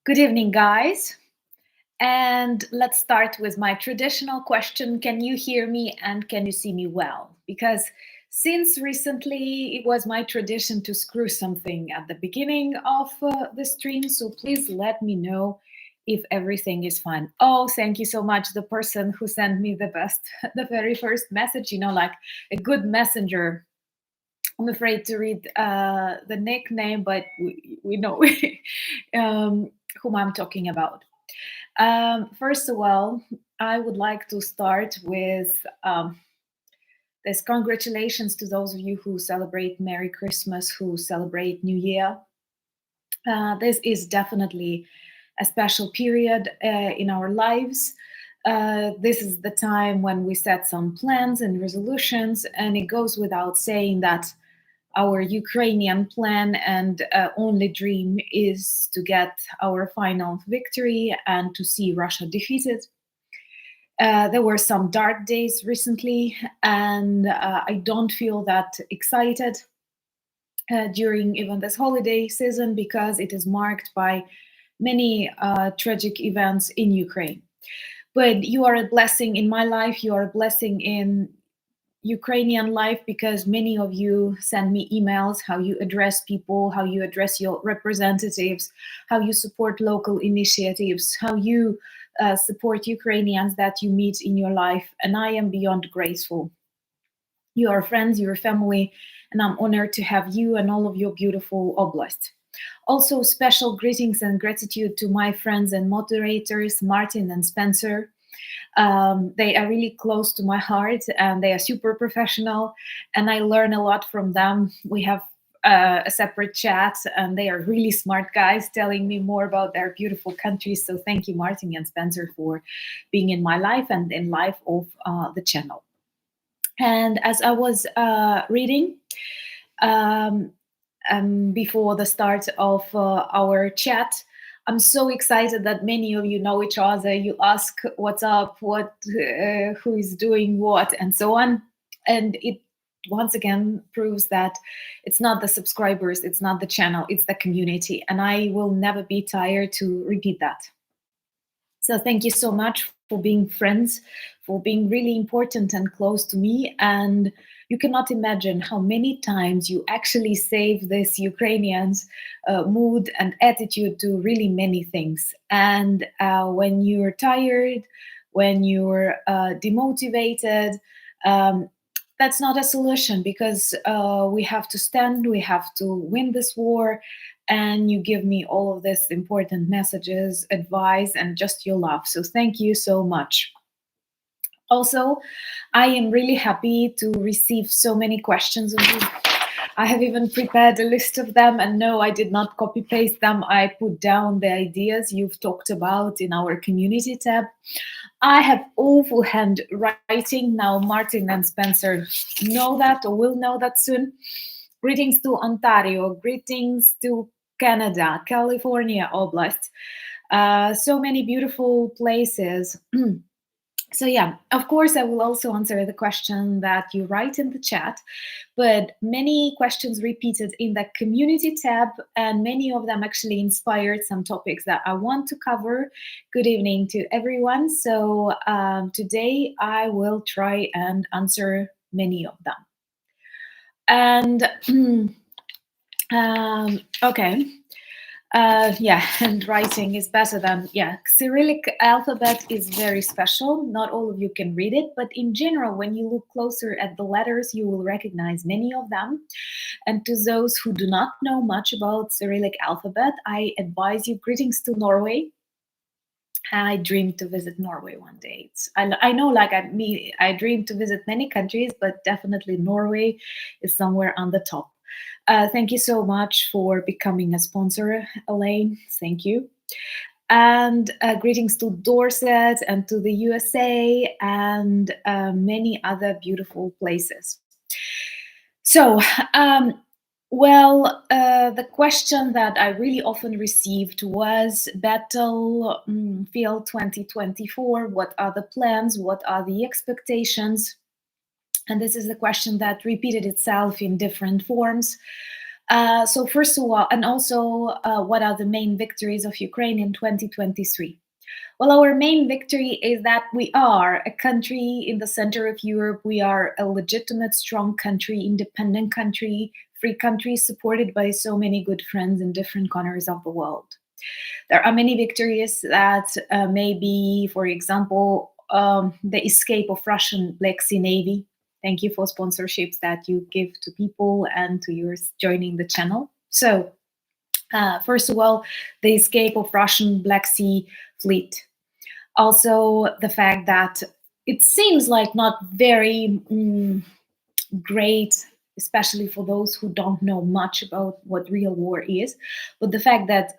Good evening, guys. And let's start with my traditional question. Can you hear me and can you see me well? Because since recently it was my tradition to screw something at the beginning of the stream, so please let me know if everything is fine. Oh, thank you so much. The person who sent me the best, the very first message, like a good messenger. I'm afraid to read the nickname, but we know whom I'm talking about. First of all, I would like to start with this congratulations to those of you who celebrate Merry Christmas, who celebrate New Year. This is definitely a special period in our lives. This is the time when we set some plans and resolutions, and it goes without saying that our Ukrainian plan and only dream is to get our final victory and to see Russia defeated. There were some dark days recently, and I don't feel that excited during even this holiday season because it is marked by many tragic events in Ukraine. But you are a blessing in my life, you are a blessing in Ukrainian life because many of you send me emails how you address people, how you address your representatives, how you support local initiatives, how you support Ukrainians that you meet in your life. And I am beyond grateful. You are friends, you're family, and I'm honored to have you and all of your beautiful oblasts. Also, special greetings and gratitude to my friends and moderators, Martin and Spencer. They are really close to my heart and they are super professional, and I learn a lot from them. We have a separate chat, and they are really smart guys telling me more about their beautiful countries. So thank you, Martin and Spencer, for being in my life and in life of the channel. And as I was reading um, before the start of our chat, I'm so excited that many of you know each other. You ask what's up, who is doing what, and so on. And it once again proves that it's not the subscribers, it's not the channel, it's the community. And I will never be tired to repeat that. So thank you so much for being friends, for being really important and close to me. And you cannot imagine how many times you actually save this Ukrainians' mood and attitude to really many things. And when you're tired, when you're demotivated, um, that's not a solution because we have to stand, we have to win this war, and you give me all of this important messages, advice, and just your love. So thank you so much. Also, I am really happy to receive so many questions of you. I have even prepared a list of them, and no, I did not copy paste them. I put down the ideas you've talked about in our community tab. I have awful handwriting. Now Martin and Spencer know that or will know that soon. Greetings to Ontario, greetings to Canada, California Oblast. So many beautiful places. So yeah, of course, I will also answer the question that you write in the chat, but many questions repeated in the community tab, and many of them actually inspired some topics that I want to cover. Good evening to everyone. So today I will try and answer many of them. And okay. Yeah, and writing is better than, Cyrillic alphabet is very special. Not all of you can read it, but in general, when you look closer at the letters, you will recognize many of them. And to those who do not know much about Cyrillic alphabet, I advise you greetings to Norway. I dream to visit Norway one day. I know, like I dream to visit many countries, but definitely Norway is somewhere on the top. Thank you so much for becoming a sponsor, Elaine. Thank you. And greetings to Dorset and to the USA and many other beautiful places. So, the question that I really often received was Battlefield 2024. What are the plans? What are the expectations? And this is a question that repeated itself in different forms. So first of all, and also what are the main victories of Ukraine in 2023? Well, our main victory is that we are a country in the center of Europe. We are a legitimate, strong country, independent country, free country, supported by so many good friends in different corners of the world. There are many victories that may be, for example, the escape of Russian Black Sea Navy. Thank you for sponsorships that you give to people and to yours joining the channel. So, first of all, the escape of Russian Black Sea Fleet. Also, the fact that it seems like not very great, especially for those who don't know much about what real war is, but the fact that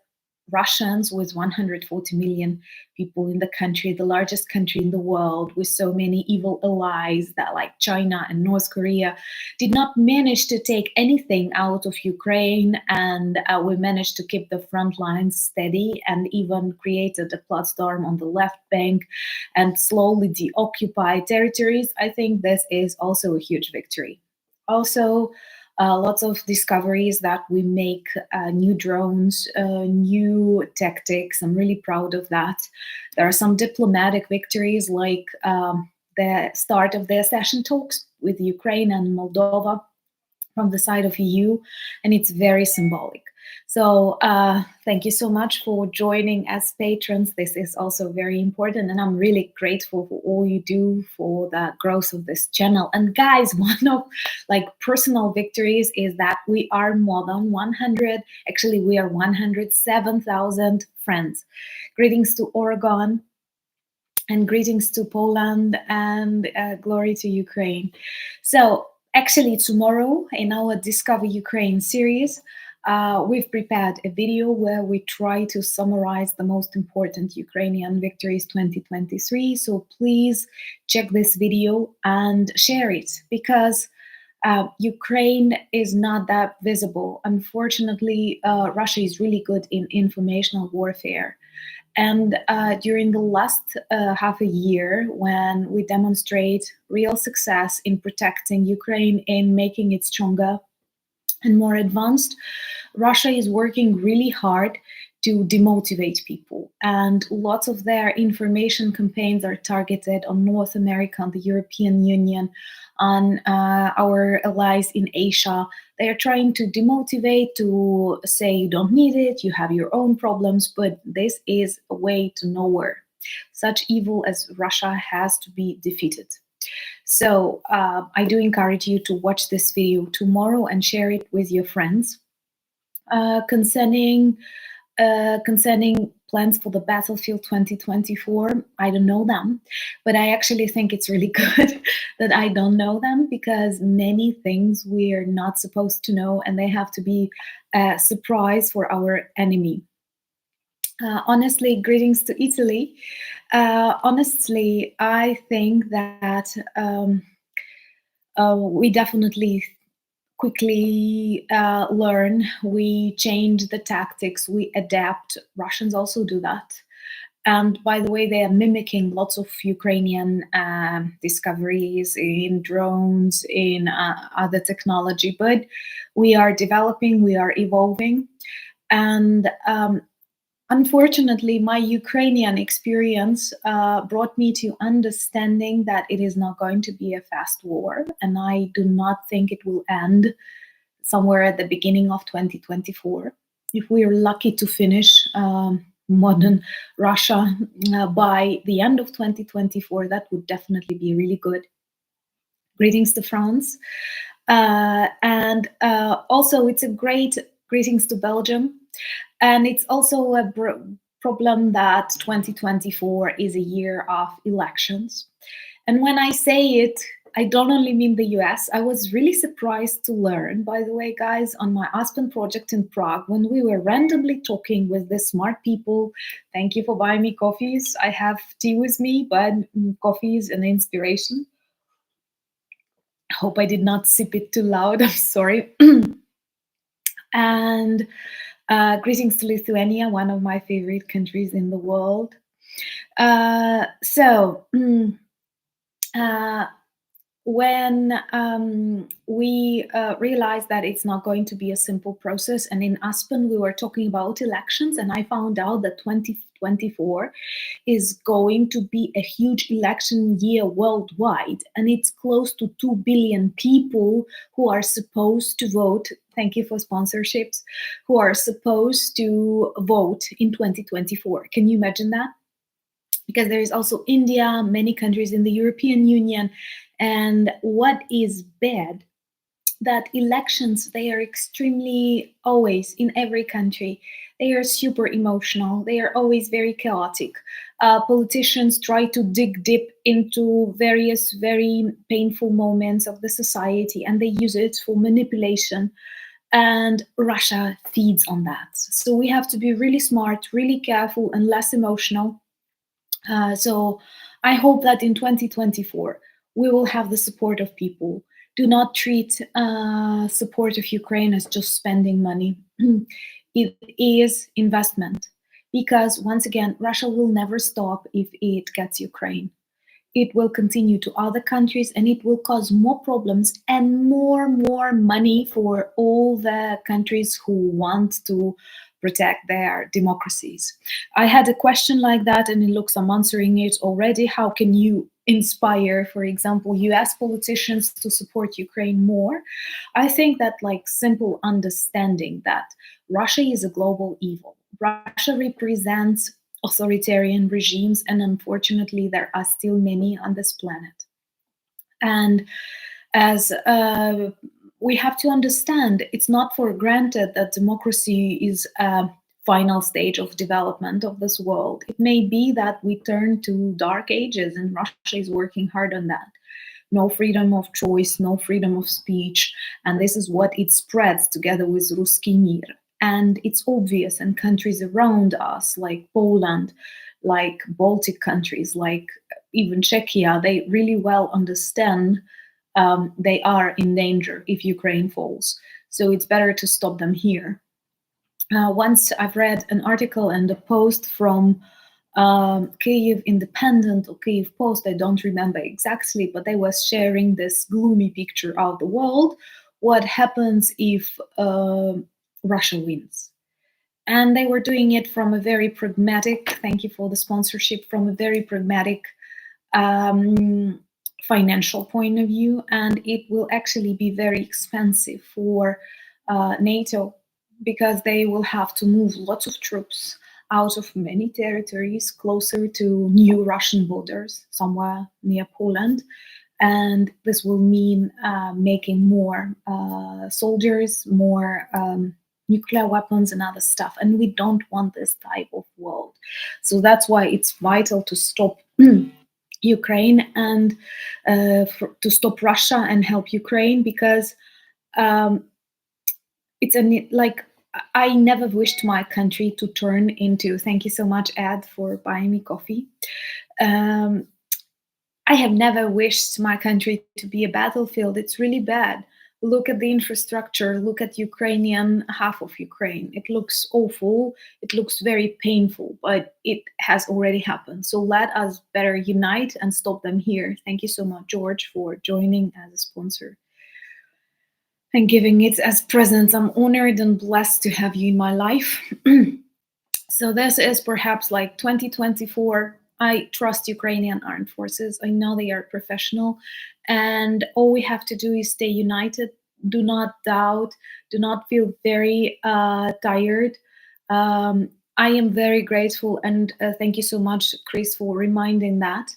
Russians, with 140 million people in the country, the largest country in the world, with so many evil allies that like China and North Korea, did not manage to take anything out of Ukraine, and we managed to keep the front lines steady and even created a platform on the left bank and slowly deoccupy territories. I think this is also a huge victory. Also, lots of discoveries that we make, new drones, new tactics. I'm really proud of that. There are some diplomatic victories, like the start of the accession talks with Ukraine and Moldova from the side of EU, and it's very symbolic. So thank you so much for joining as patrons. This is also very important, and I'm really grateful for all you do for the growth of this channel. And guys, one of like personal victories is that we are more than 100, actually we are 107,000 friends. Greetings to Oregon, and greetings to Poland, and glory to Ukraine. So actually tomorrow in our Discover Ukraine series, we've prepared a video where we try to summarize the most important Ukrainian victories 2023. So please check this video and share it, because Ukraine is not that visible. Unfortunately, Russia is really good in informational warfare. And during the last half a year, when we demonstrate real success in protecting Ukraine, in making it stronger and more advanced, Russia is working really hard to demotivate people. And lots of their information campaigns are targeted on North America, on the European Union, on our allies in Asia. They are trying to demotivate, to say you don't need it, you have your own problems, but this is a way to nowhere. Such evil as Russia has to be defeated. So I do encourage you to watch this video tomorrow and share it with your friends. Concerning plans for the Battlefield 2024, I don't know them, but I actually think it's really good that I don't know them, because many things we're not supposed to know, and they have to be a surprise for our enemy. Honestly, greetings to Italy. Honestly, I think that we definitely quickly learn, we change the tactics, we adapt. Russians also do that. And by the way, they are mimicking lots of Ukrainian discoveries in drones, in other technology, but we are developing, we are evolving. And unfortunately, my Ukrainian experience brought me to understanding that it is not going to be a fast war, and I do not think it will end somewhere at the beginning of 2024. If we are lucky to finish modern Russia by the end of 2024, that would definitely be really good. Greetings to France. And also, it's a great greetings to Belgium. And it's also a problem that 2024 is a year of elections. And when I say it, I don't only mean the US. I was really surprised to learn, by the way, guys, on my Aspen project in Prague, when we were randomly talking with the smart people. Thank you for buying me coffees. I have tea with me, but coffee is an inspiration. I hope I did not sip it too loud. I'm sorry. And greetings to Lithuania, one of my favorite countries in the world. when we realized that it's not going to be a simple process. And in Aspen, we were talking about elections, and I found out that 2024 is going to be a huge election year worldwide, and it's close to 2 billion people who are supposed to vote. Thank you for sponsorships. Who are supposed to vote in 2024. Can you imagine that? Because there is also India, many countries in the European Union. And what is bad, that elections, they are extremely, always in every country, they are super emotional, they are always very chaotic. Politicians try to dig deep into various very painful moments of the society, and they use it for manipulation, and Russia feeds on that. So we have to be really smart, really careful, and less emotional. So I hope that in 2024 we will have the support of people. Do not treat support of Ukraine as just spending money. It is investment, because once again, Russia will never stop if it gets Ukraine. It will continue to other countries, and it will cause more problems and more money for all the countries who want to protect their democracies. I had a question like that, and it looks I'm answering it already. How can you inspire, for example, US politicians to support Ukraine more? I think that, like, simple understanding that Russia is a global evil. Russia represents authoritarian regimes, and unfortunately, there are still many on this planet. And as we have to understand, it's not for granted that democracy is a final stage of development of this world. It may be that we turn to dark ages, and Russia is working hard on that. No freedom of choice, no freedom of speech, and this is what it spreads together with Ruski Mir. And it's obvious, and countries around us, like Poland, like Baltic countries, like even Czechia, they really well understand they are in danger if Ukraine falls. So it's better to stop them here. Once I've read an article and a post from Kyiv Independent or Kyiv Post, I don't remember exactly, but they were sharing this gloomy picture of the world. What happens if Russia wins? And they were doing it from a very pragmatic, thank you for the sponsorship, from a very pragmatic financial point of view. And it will actually be very expensive for NATO, because they will have to move lots of troops out of many territories closer to new Russian borders, somewhere near Poland. And this will mean making more soldiers, more nuclear weapons and other stuff. And we don't want this type of world. So that's why it's vital to stop Ukraine and to stop Russia and help Ukraine, because it's like, I never wished my country to turn into, thank you so much, Ed, for buying me coffee. I have never wished my country to be a battlefield. It's really bad. Look at the infrastructure, look at Ukrainian, half of Ukraine. It looks awful, it looks very painful, but it has already happened. So let us better unite and stop them here. Thank you so much, George, for joining as a sponsor and giving it as presents. I'm honored and blessed to have you in my life. So this is perhaps like 2024. I trust Ukrainian armed forces. I know they are professional, and all we have to do is stay united. Do not doubt. Do not feel very tired. I am very grateful, and thank you so much, Chris, for reminding that.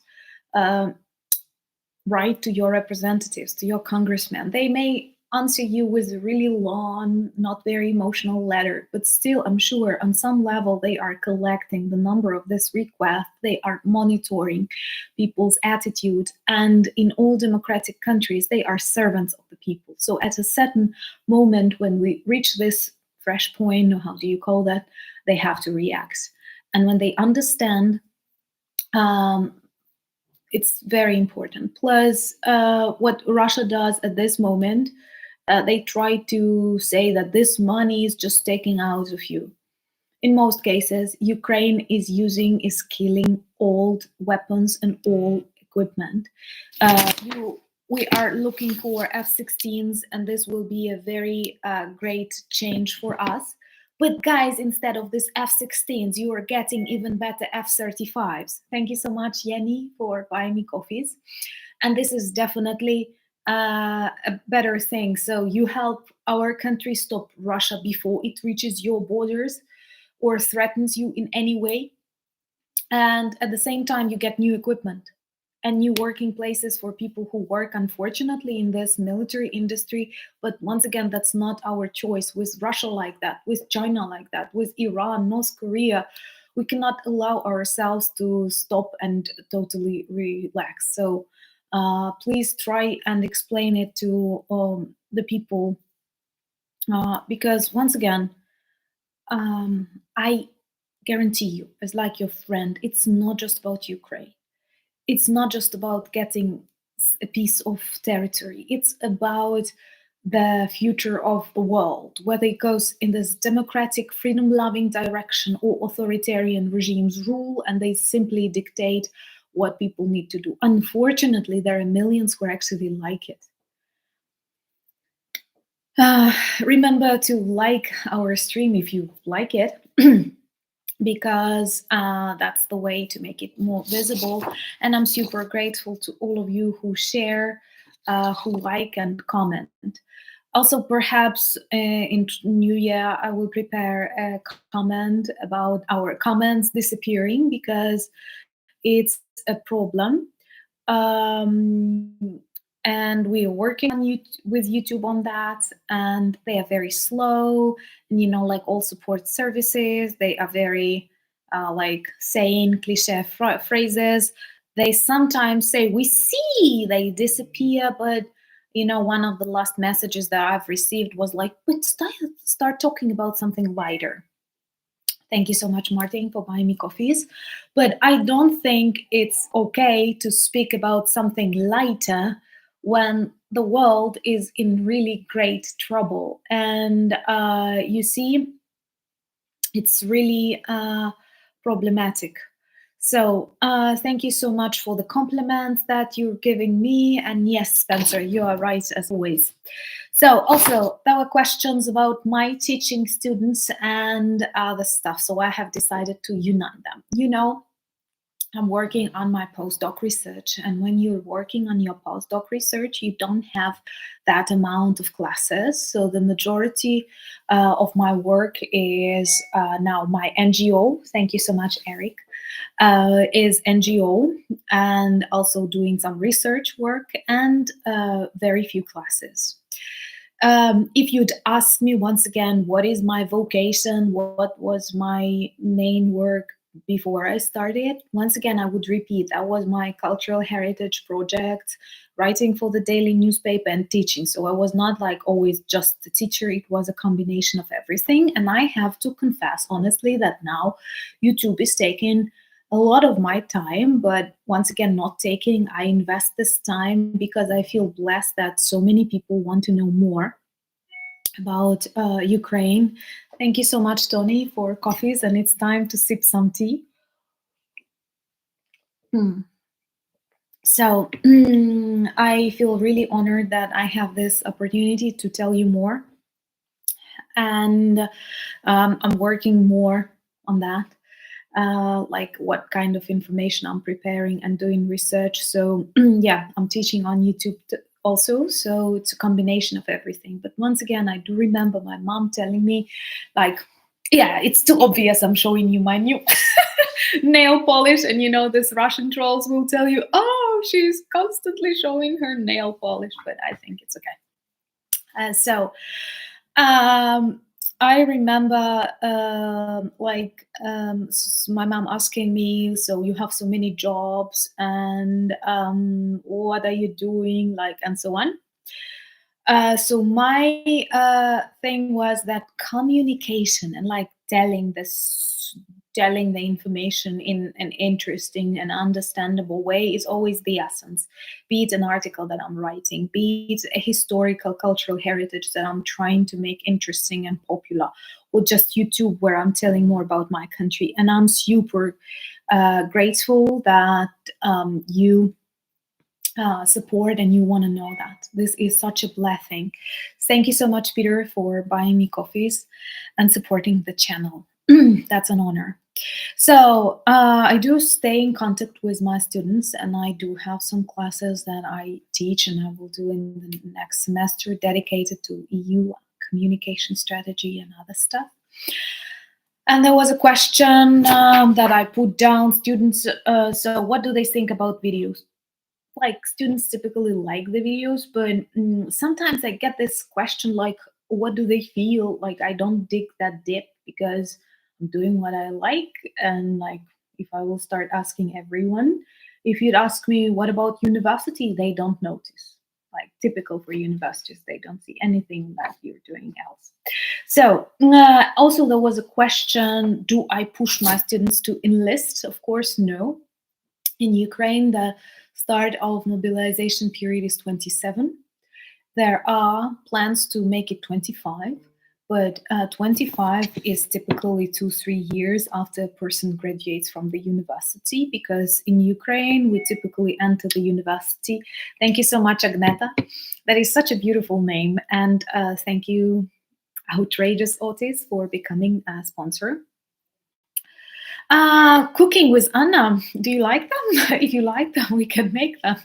Write to your representatives, to your congressmen. They may answer you with a really long, not very emotional letter, but still, I'm sure on some level they are collecting the number of this request. They are monitoring people's attitude, and in all democratic countries, they are servants of the people. So at a certain moment when we reach this fresh point, or how do you call that, they have to react. And when they understand, it's very important. Plus, what Russia does at this moment, they try to say that this money is just taken out of you. In most cases, Ukraine is killing old weapons and old equipment. we are looking for F-16s, and this will be a very great change for us. But guys, instead of this F-16s, you are getting even better F-35s. Thank you so much, Yenny, for buying me coffees. And this is definitely a better thing. So you help our country stop Russia before it reaches your borders or threatens you in any way. And at the same time, you get new equipment and new working places for people who work, unfortunately, in this military industry. But once again, that's not our choice. With Russia like that, with China like that, with Iran, North Korea, we cannot allow ourselves to stop and totally relax. So please try and explain it to the people, because once again, I guarantee you, as like your friend, it's not just about Ukraine. It's not just about getting a piece of territory. It's about the future of the world, whether it goes in this democratic, freedom-loving direction or authoritarian regimes rule and they simply dictate what people need to do. Unfortunately, there are millions who actually like it. Remember to like our stream if you like it. Because that's the way to make it more visible. And I'm super grateful to all of you who share, who like and comment. Also, perhaps in New Year, I will prepare a comment about our comments disappearing because it's a problem. And we are working on with YouTube on that, and they are very slow. And like all support services, they are very like saying cliche phrases. They sometimes say "we see," they disappear, but one of the last messages that I've received was like, "But start talking about something lighter." Thank you so much, Martin, for buying me coffees. But I don't think it's okay to speak about something lighter when the world is in really great trouble. And you see, it's really problematic. So thank you so much for the compliments that you're giving me. And yes, Spencer, you are right as always. So also, there were questions about my teaching students and other stuff. So I have decided to unite them. I'm working on my postdoc research. And when you're working on your postdoc research, you don't have that amount of classes. So the majority of my work is now my NGO. Thank you so much, Eric. Is NGO and also doing some research work and very few classes. If you'd ask me once again, what is my vocation? What was my main work before I started? Once again, I would repeat, that was my cultural heritage project, writing for the daily newspaper and teaching. So I was not like always just the teacher. It was a combination of everything. And I have to confess, honestly, that now YouTube is taking a lot of my time, but once again, not taking. I invest this time because I feel blessed that so many people want to know more about Ukraine. Thank you so much, Tony, for coffees, and it's time to sip some tea. So I feel really honored that I have this opportunity to tell you more, and I'm working more on that. Like what kind of information I'm preparing and doing research. So yeah, I'm teaching on YouTube also. So it's a combination of everything. But once again, I do remember my mom telling me like, yeah, it's too obvious I'm showing you my new nail polish. And this Russian trolls will tell you, oh, she's constantly showing her nail polish, but I think it's okay. So I remember my mom asking me, so you have so many jobs and what are you doing, like, and so on. So my thing was that communication and like telling the information in an interesting and understandable way is always the essence. Be it an article that I'm writing, be it a historical cultural heritage that I'm trying to make interesting and popular, or just YouTube where I'm telling more about my country. And I'm super grateful that you support and you want to know that. This is such a blessing. Thank you so much, Peter, for buying me coffees and supporting the channel. That's an honor. So I do stay in contact with my students, and I do have some classes that I teach and I will do in the next semester dedicated to EU communication strategy and other stuff. And there was a question that I put down, students, so what do they think about videos? Like, students typically like the videos, but sometimes I get this question like, what do they feel? Like, I don't dig that deep because I'm doing what I like. And like, if I will start asking everyone, if you'd ask me what about university, they don't notice. Like, typical for universities, they don't see anything that you're doing else. So also there was a question, do I push my students to enlist? Of course, no. In Ukraine, the start of mobilization period is 27. There are plans to make it 25, but 25 is typically 2-3 years after a person graduates from the university, because in Ukraine, we typically enter the university. Thank you so much, Agneta. That is such a beautiful name. And thank you, Outrageous Otis, for becoming a sponsor. Cooking with Anna. Do you like them? If you like them, we can make them.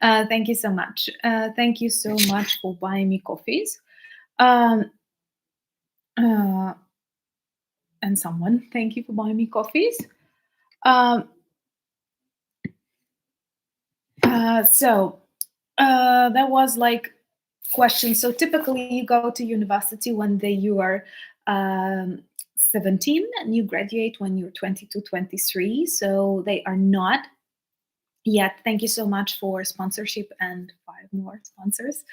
Thank you so much. Thank you so much for buying me coffees. Um, uh, and someone, thank you for buying me coffees. Um, so there was like questions. So typically you go to university when you are 17 and you graduate when you're 22, 23. So they are not yet. Thank you so much for sponsorship and 5 more sponsors.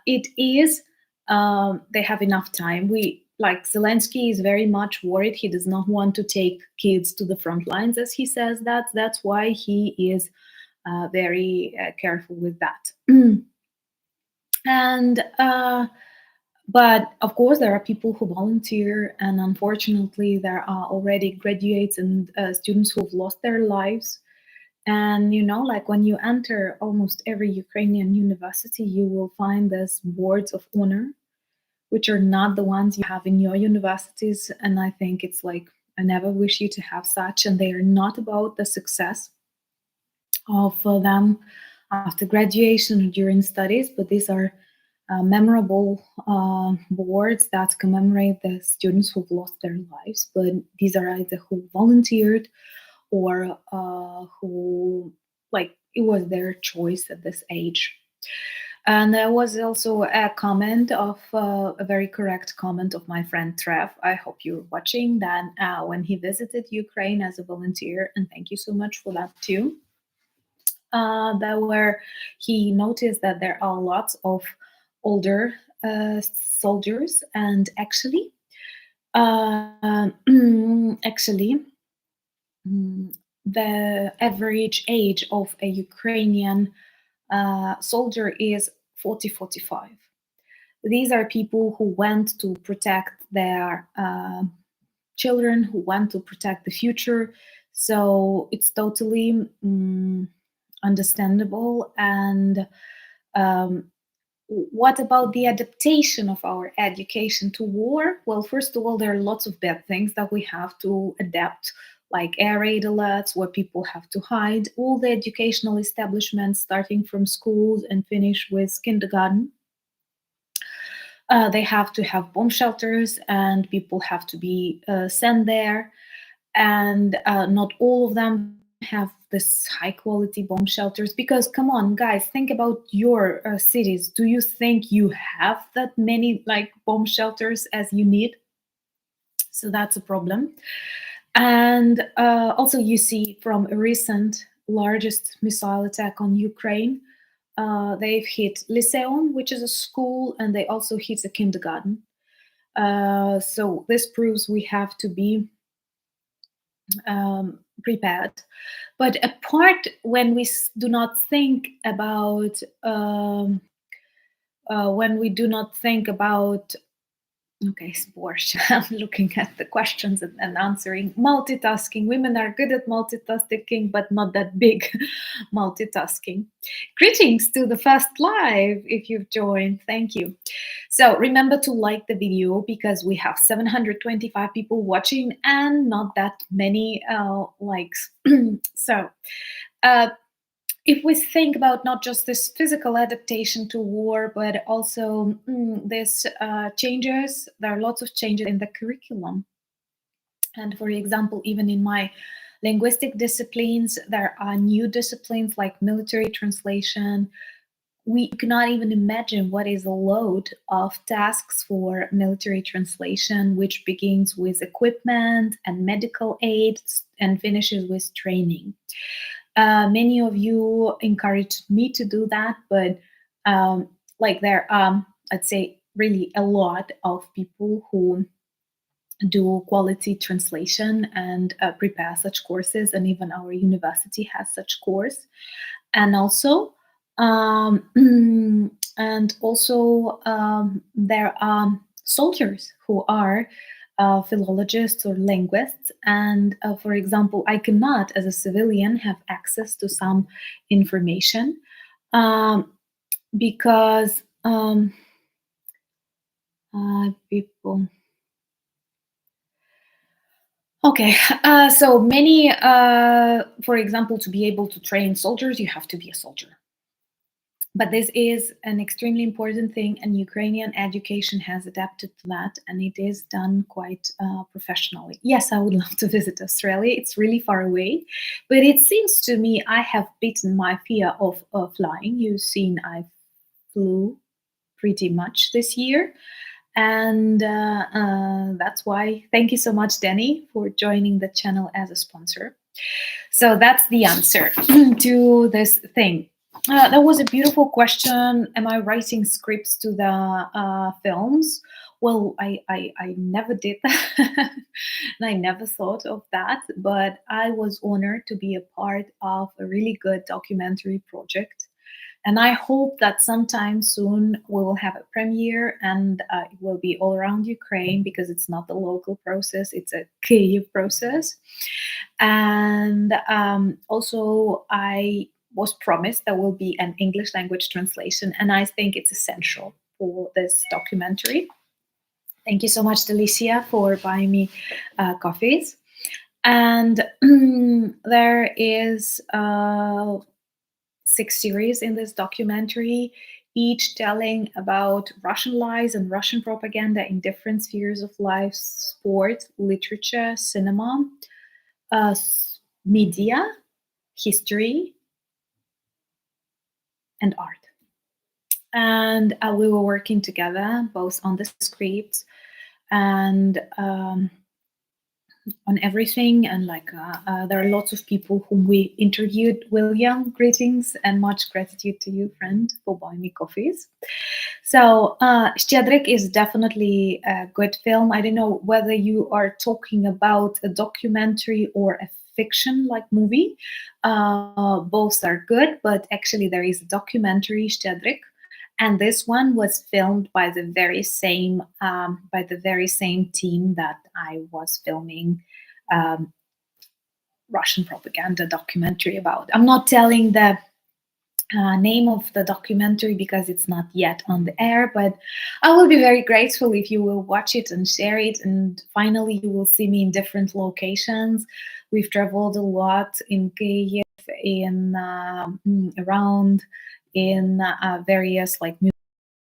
It is, they have enough time. Like Zelensky is very much worried. He does not want to take kids to the front lines, as he says that. That's why he is very careful with that. And but of course, there are people who volunteer, and unfortunately, there are already graduates and students who've lost their lives. And like when you enter almost every Ukrainian university, you will find these boards of honor, which are not the ones you have in your universities. And I think it's like, I never wish you to have such, and they are not about the success of them after graduation or during studies, but these are memorable boards that commemorate the students who've lost their lives. But these are either who volunteered or who, like, it was their choice at this age. And there was also a comment of a very correct comment of my friend Trev. I hope you're watching that when he visited Ukraine as a volunteer, and thank you so much for that too. Where he noticed that there are lots of older soldiers, and actually, the average age of a Ukrainian soldier is 40-45. These are people who went to protect their children, who want to protect the future. So it's totally understandable. And what about the adaptation of our education to war? Well, first of all, there are lots of bad things that we have to adapt, like air raid alerts where people have to hide. All the educational establishments, starting from schools and finish with kindergarten, they have to have bomb shelters, and people have to be sent there. And not all of them have this high quality bomb shelters, because come on guys, think about your cities. Do you think you have that many like bomb shelters as you need? So that's a problem. And also you see from a recent largest missile attack on Ukraine, they've hit Lyceum, which is a school, and they also hit a kindergarten. So this proves we have to be prepared. But apart, when we do not think about Okay, borscht. I'm looking at the questions and answering. Multitasking. Women are good at multitasking, but not that big multitasking. Greetings to the first live if you've joined. Thank you. So remember to like the video because we have 725 people watching and not that many likes. So if we think about not just this physical adaptation to war, but also this changes, there are lots of changes in the curriculum. And for example, even in my linguistic disciplines, there are new disciplines like military translation. We cannot even imagine what is the load of tasks for military translation, which begins with equipment and medical aid and finishes with training. Many of you encouraged me to do that, but like there are, I'd say, really a lot of people who do quality translation and prepare such courses, and even our university has such course. And also, there are soldiers who are philologists or linguists. And for example, I cannot, as a civilian, have access to some information because people. Okay, so many, for example, to be able to train soldiers, you have to be a soldier. But this is an extremely important thing, and Ukrainian education has adapted to that, and it is done quite professionally. Yes, I would love to visit Australia. It's really far away, but it seems to me I have beaten my fear of flying. You've seen I flew pretty much this year. And that's why, thank you so much, Danny, for joining the channel as a sponsor. So that's the answer to this thing. That was a beautiful question. Am I writing scripts to the films? Well, I never did that. And I never thought of that, but I was honored to be a part of a really good documentary project. And I hope that sometime soon we will have a premiere, and it will be all around Ukraine because it's not a local process, it's a Kyiv process. And also, I was promised there will be an English language translation, and I think it's essential for this documentary. Thank you so much, Delicia, for buying me coffees. And there is 6 series in this documentary, each telling about Russian lies and Russian propaganda in different spheres of life: sport, literature, cinema, media, history, and art. And we were working together both on the scripts and on everything. And like there are lots of people whom we interviewed. William, greetings and much gratitude to you, friend, for buying me coffees. So Щедрик is definitely a good film. I don't know whether you are talking about a documentary or a fiction like movie. Both are good, but actually there is a documentary, Щедрик, and this one was filmed by the very same team that I was filming Russian propaganda documentary about. I'm not telling the name of the documentary because it's not yet on the air, but I will be very grateful if you will watch it and share it. And finally, you will see me in different locations. We've traveled a lot in Kyiv, in around in various like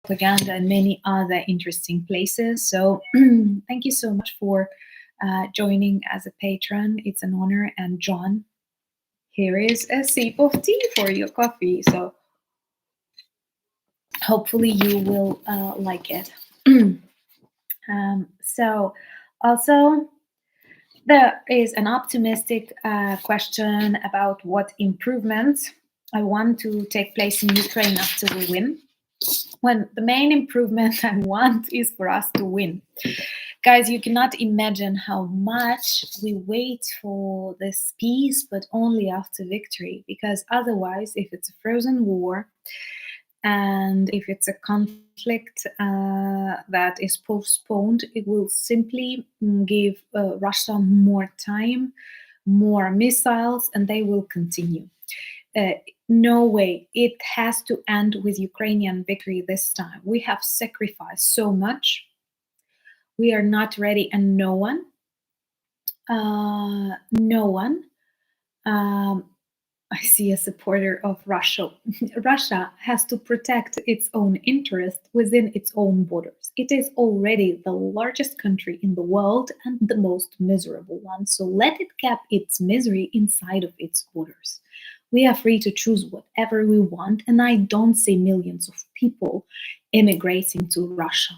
propaganda and many other interesting places. So thank you so much for joining as a patron. It's an honor. And John, here is a sip of tea for your coffee. So hopefully you will like it. So also there is an optimistic question about what improvements I want to take place in Ukraine after we win. When the main improvement I want is for us to win. Guys, you cannot imagine how much we wait for this peace, but only after victory. Because otherwise, if it's a frozen war, And if it's a conflict that is postponed, it will simply give Russia more time, more missiles, and they will continue. Uh, no way. It has to end with Ukrainian victory this time. We have sacrificed so much. We are not ready, and no one. Um, I see a supporter of Russia. Russia has to protect its own interest within its own borders. It is already the largest country in the world and the most miserable one. So let it cap its misery inside of its borders. We are free to choose whatever we want, and I don't see millions of people immigrating to Russia.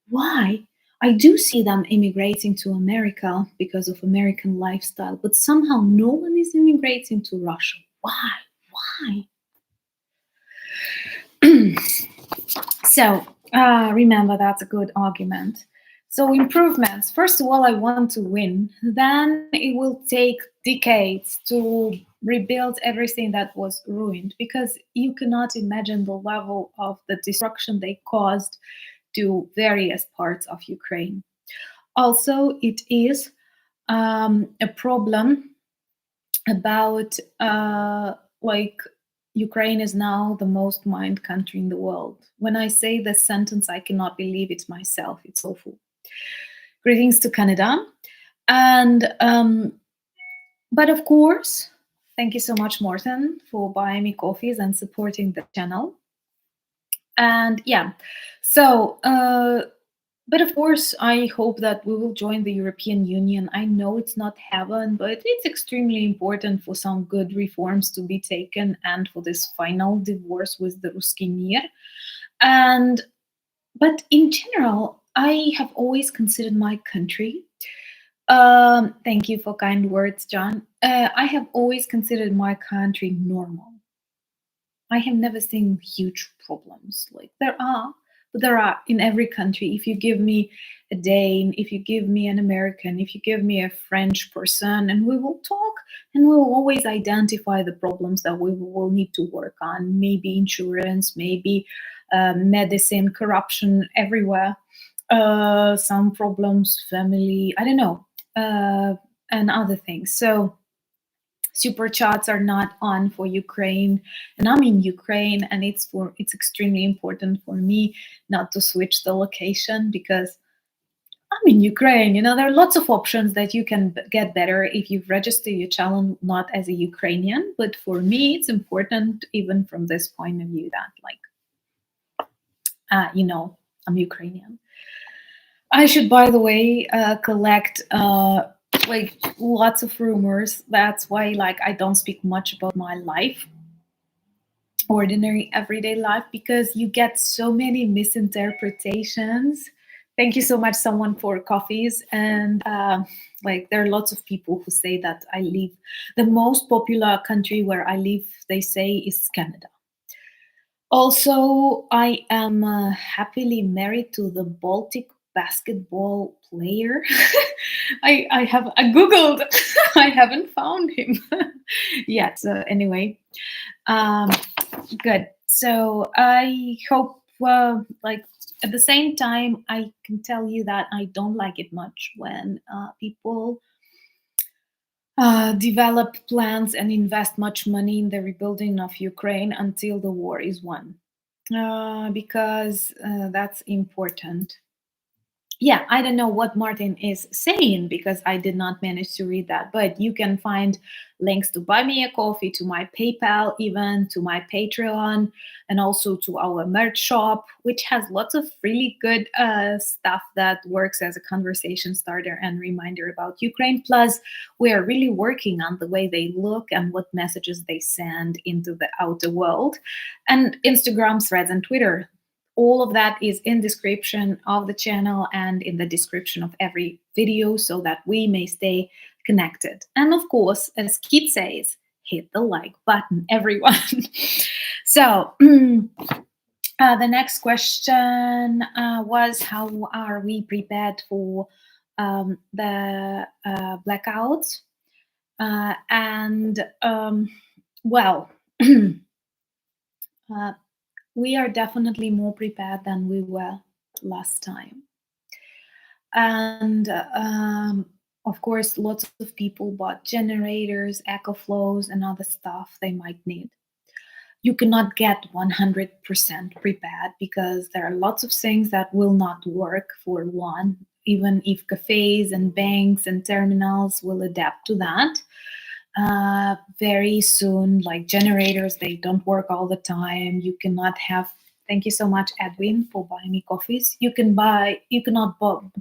Why? I do see them immigrating to America because of American lifestyle, but somehow no one is immigrating to Russia. Why? Why? So remember, that's a good argument. So improvements. First of all, I want to win. Then it will take decades to rebuild everything that was ruined, because you cannot imagine the level of the destruction they caused to various parts of Ukraine. Also, it is a problem about like Ukraine is now the most mined country in the world. When I say this sentence, I cannot believe it myself. It's awful. Greetings to Canada. And but of course, thank you so much, Morten, for buying me coffees and supporting the channel. And yeah, so but of course, I hope that we will join the European Union. I know it's not heaven, but it's extremely important for some good reforms to be taken and for this final divorce with the Ruski Mir. And but in general, I have always considered my country. Thank you for kind words, John. I have always considered my country normal. I have never seen huge problems. Like there are, but there are in every country. If you give me a Dane, if you give me an American, if you give me a French person, and we will talk, and we will always identify the problems that we will need to work on. Maybe insurance, maybe medicine, corruption everywhere. Some problems, family, I don't know, and other things. So super chats are not on for Ukraine, and I'm in Ukraine, and it's extremely important for me not to switch the location, because I'm in Ukraine. You know, there are lots of options that you can get better if you register your channel not as a Ukrainian. But for me, it's important, even from this point of view, that I'm Ukrainian. I should, by the way, collect like lots of rumors. That's why I don't speak much about my life, ordinary everyday life, because you get so many misinterpretations. Thank you so much, someone, for coffees. And there are lots of people who say that I live, the most popular country where I live, they say, is Canada. Also, I am happily married to the Baltic basketball player. I googled. I haven't found him yet. So anyway, good. So I hope, at the same time, I can tell you that I don't like it much when people develop plans and invest much money in the rebuilding of Ukraine until the war is won, because that's important. Yeah, I don't know what Martin is saying, because I did not manage to read that, but you can find links to buy me a coffee, to my PayPal, even to my Patreon, and also to our merch shop, which has lots of really good stuff that works as a conversation starter and reminder about Ukraine. Plus, we are really working on the way they look and what messages they send into the outer world, and Instagram, Threads, and Twitter. All of that is in description of the channel and in the description of every video, so that we may stay connected. And of course, as Kit says, hit the like button, everyone. So the next question was, how are we prepared for the blackouts? Well, we are definitely more prepared than we were last time. And of course, lots of people bought generators, eco flows, and other stuff they might need. You cannot get 100% prepared because there are lots of things that will not work for one, even if cafes and banks and terminals will adapt to that. Very soon, like generators, they don't work all the time. You cannot have. Thank you so much, Edwin, for buying me coffees. You cannot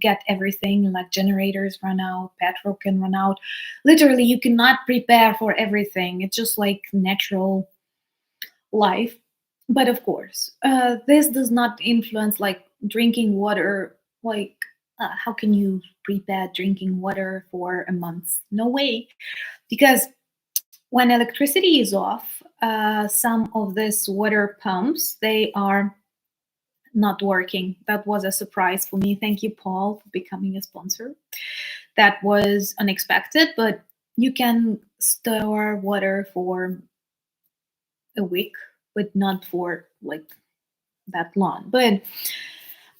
get everything. Like generators run out, petrol can run out. Literally, you cannot prepare for everything. It's just like natural life. But of course, this does not influence like drinking water. Like, how can you prepare drinking water for a month? No way, because when electricity is off, some of these water pumps they are not working. That was a surprise for me. Thank you, Paul, for becoming a sponsor. That was unexpected, but you can store water for a week, but not for like that long. But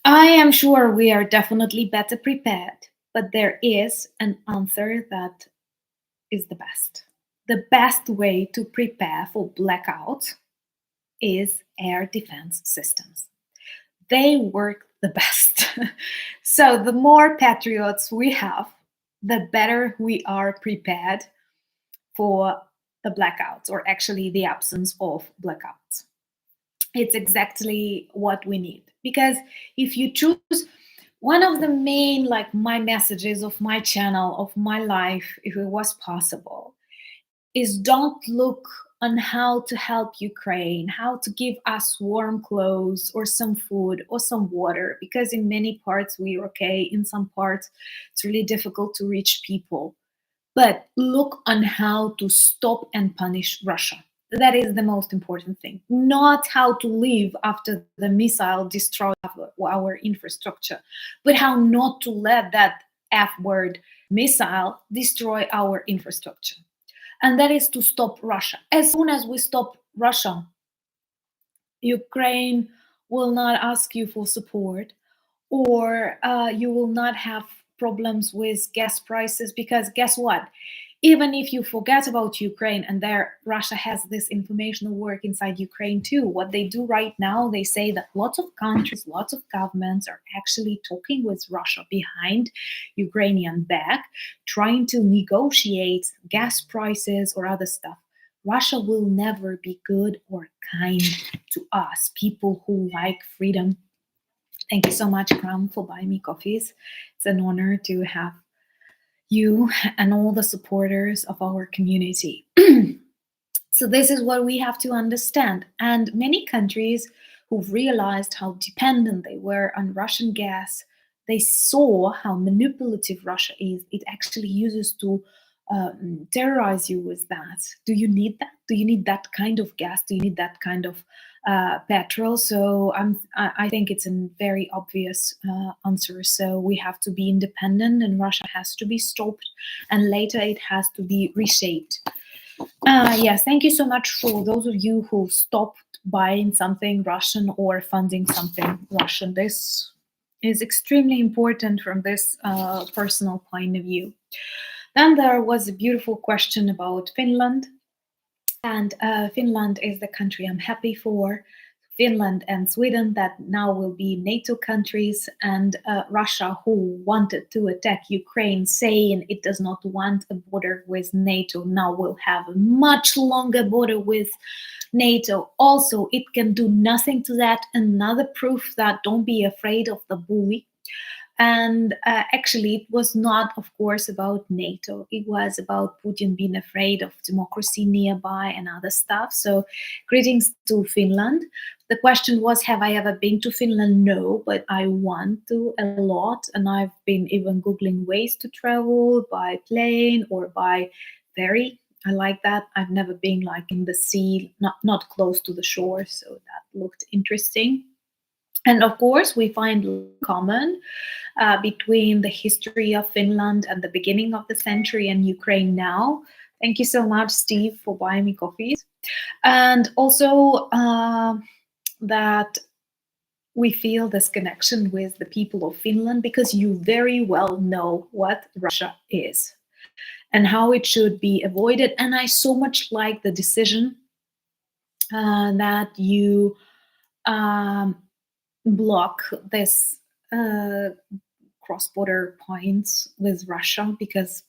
I am sure we are definitely better prepared. But there is an answer that is the best. The best way to prepare for blackout is air defense systems. They work the best. So the more patriots we have, the better we are prepared for the blackouts, or actually the absence of blackouts. It's exactly what we need. Because if you choose one of the main, like my messages of my channel, of my life, if it was possible, is don't look on how to help Ukraine, how to give us warm clothes or some food or some water, because in many parts we're okay, in some parts it's really difficult to reach people. But look on how to stop and punish Russia. That is the most important thing. Not how to live after the missile destroys our infrastructure, but how not to let that F word missile destroy our infrastructure. And that is to stop Russia. As soon as we stop Russia, Ukraine will not ask you for support, or you will not have problems with gas prices, because guess what? Even if you forget about Ukraine, and there Russia has this informational work inside Ukraine too, what they do right now, they say that lots of countries, lots of governments are actually talking with Russia behind Ukrainian back, trying to negotiate gas prices or other stuff. Russia will never be good or kind to us, people who like freedom. Thank you so much, Kram, for buying me coffees. It's an honor to have you and all the supporters of our community. So this is what we have to understand. And many countries who've realized how dependent they were on Russian gas, they saw how manipulative Russia is. It actually uses to terrorize you with that. Do you need that? Do you need that kind of gas? Do you need that kind of petrol? So I think it's a very obvious answer. So we have to be independent, and Russia has to be stopped, and later it has to be reshaped. Yes, thank you so much for those of you who stopped buying something Russian or funding something Russian. This is extremely important from this personal point of view. Then there was a beautiful question about Finland. And Finland is the country I'm happy for. Finland and Sweden that now will be NATO countries, and Russia, who wanted to attack Ukraine, saying it does not want a border with NATO, now will have a much longer border with NATO. Also, it can do nothing to that. Another proof that don't be afraid of the bully. And actually, it was not, of course, about NATO. It was about Putin being afraid of democracy nearby and other stuff. So, greetings to Finland. The question was, have I ever been to Finland? No, but I want to a lot. And I've been even Googling ways to travel by plane or by ferry. I like that. I've never been like in the sea, not close to the shore. So that looked interesting. And of course, we find common between the history of Finland at the beginning of the century and Ukraine now. Thank you so much, Steve, for buying me coffees. And also, that we feel this connection with the people of Finland because you very well know what Russia is and how it should be avoided. And I so much like the decision that you um, block this cross-border points with Russia, because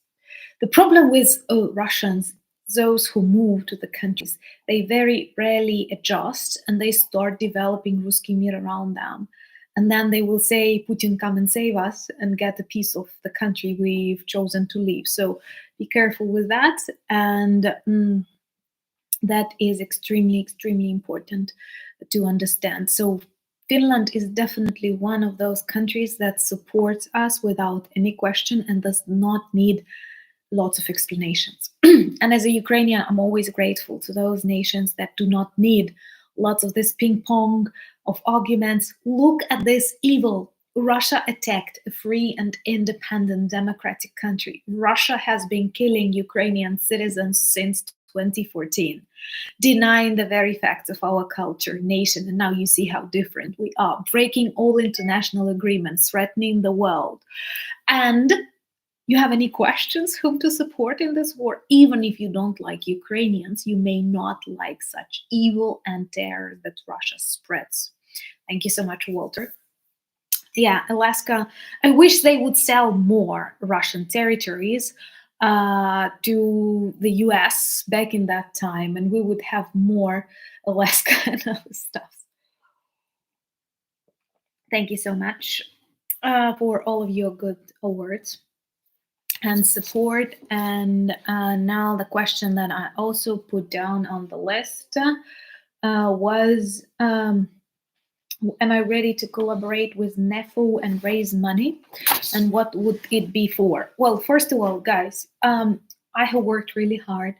the problem with Russians, those who move to the countries, they very rarely adjust and they start developing Ruski Mir around them. And then they will say, Putin, come and save us and get a piece of the country we've chosen to leave. So be careful with that. And that is extremely, extremely important to understand. So Finland is definitely one of those countries that supports us without any question and does not need lots of explanations. And as a Ukrainian, I'm always grateful to those nations that do not need lots of this ping pong of arguments. Look at this evil. Russia attacked a free and independent democratic country. Russia has been killing Ukrainian citizens since 2014, denying the very facts of our culture, nation, and now you see how different we are, breaking all international agreements, threatening the world. And you have any questions whom to support in this war? Even if you don't like Ukrainians, you may not like such evil and terror that Russia spreads. Thank you so much, Walter. Yeah, Alaska, I wish they would sell more Russian territories to the US back in that time, and we would have more Alaska and other stuff. Thank you so much for all of your good words and support. And now the question that I also put down on the list was, am I ready to collaborate with Nefu and raise money? And what would it be for? Well, first of all, guys, I have worked really hard,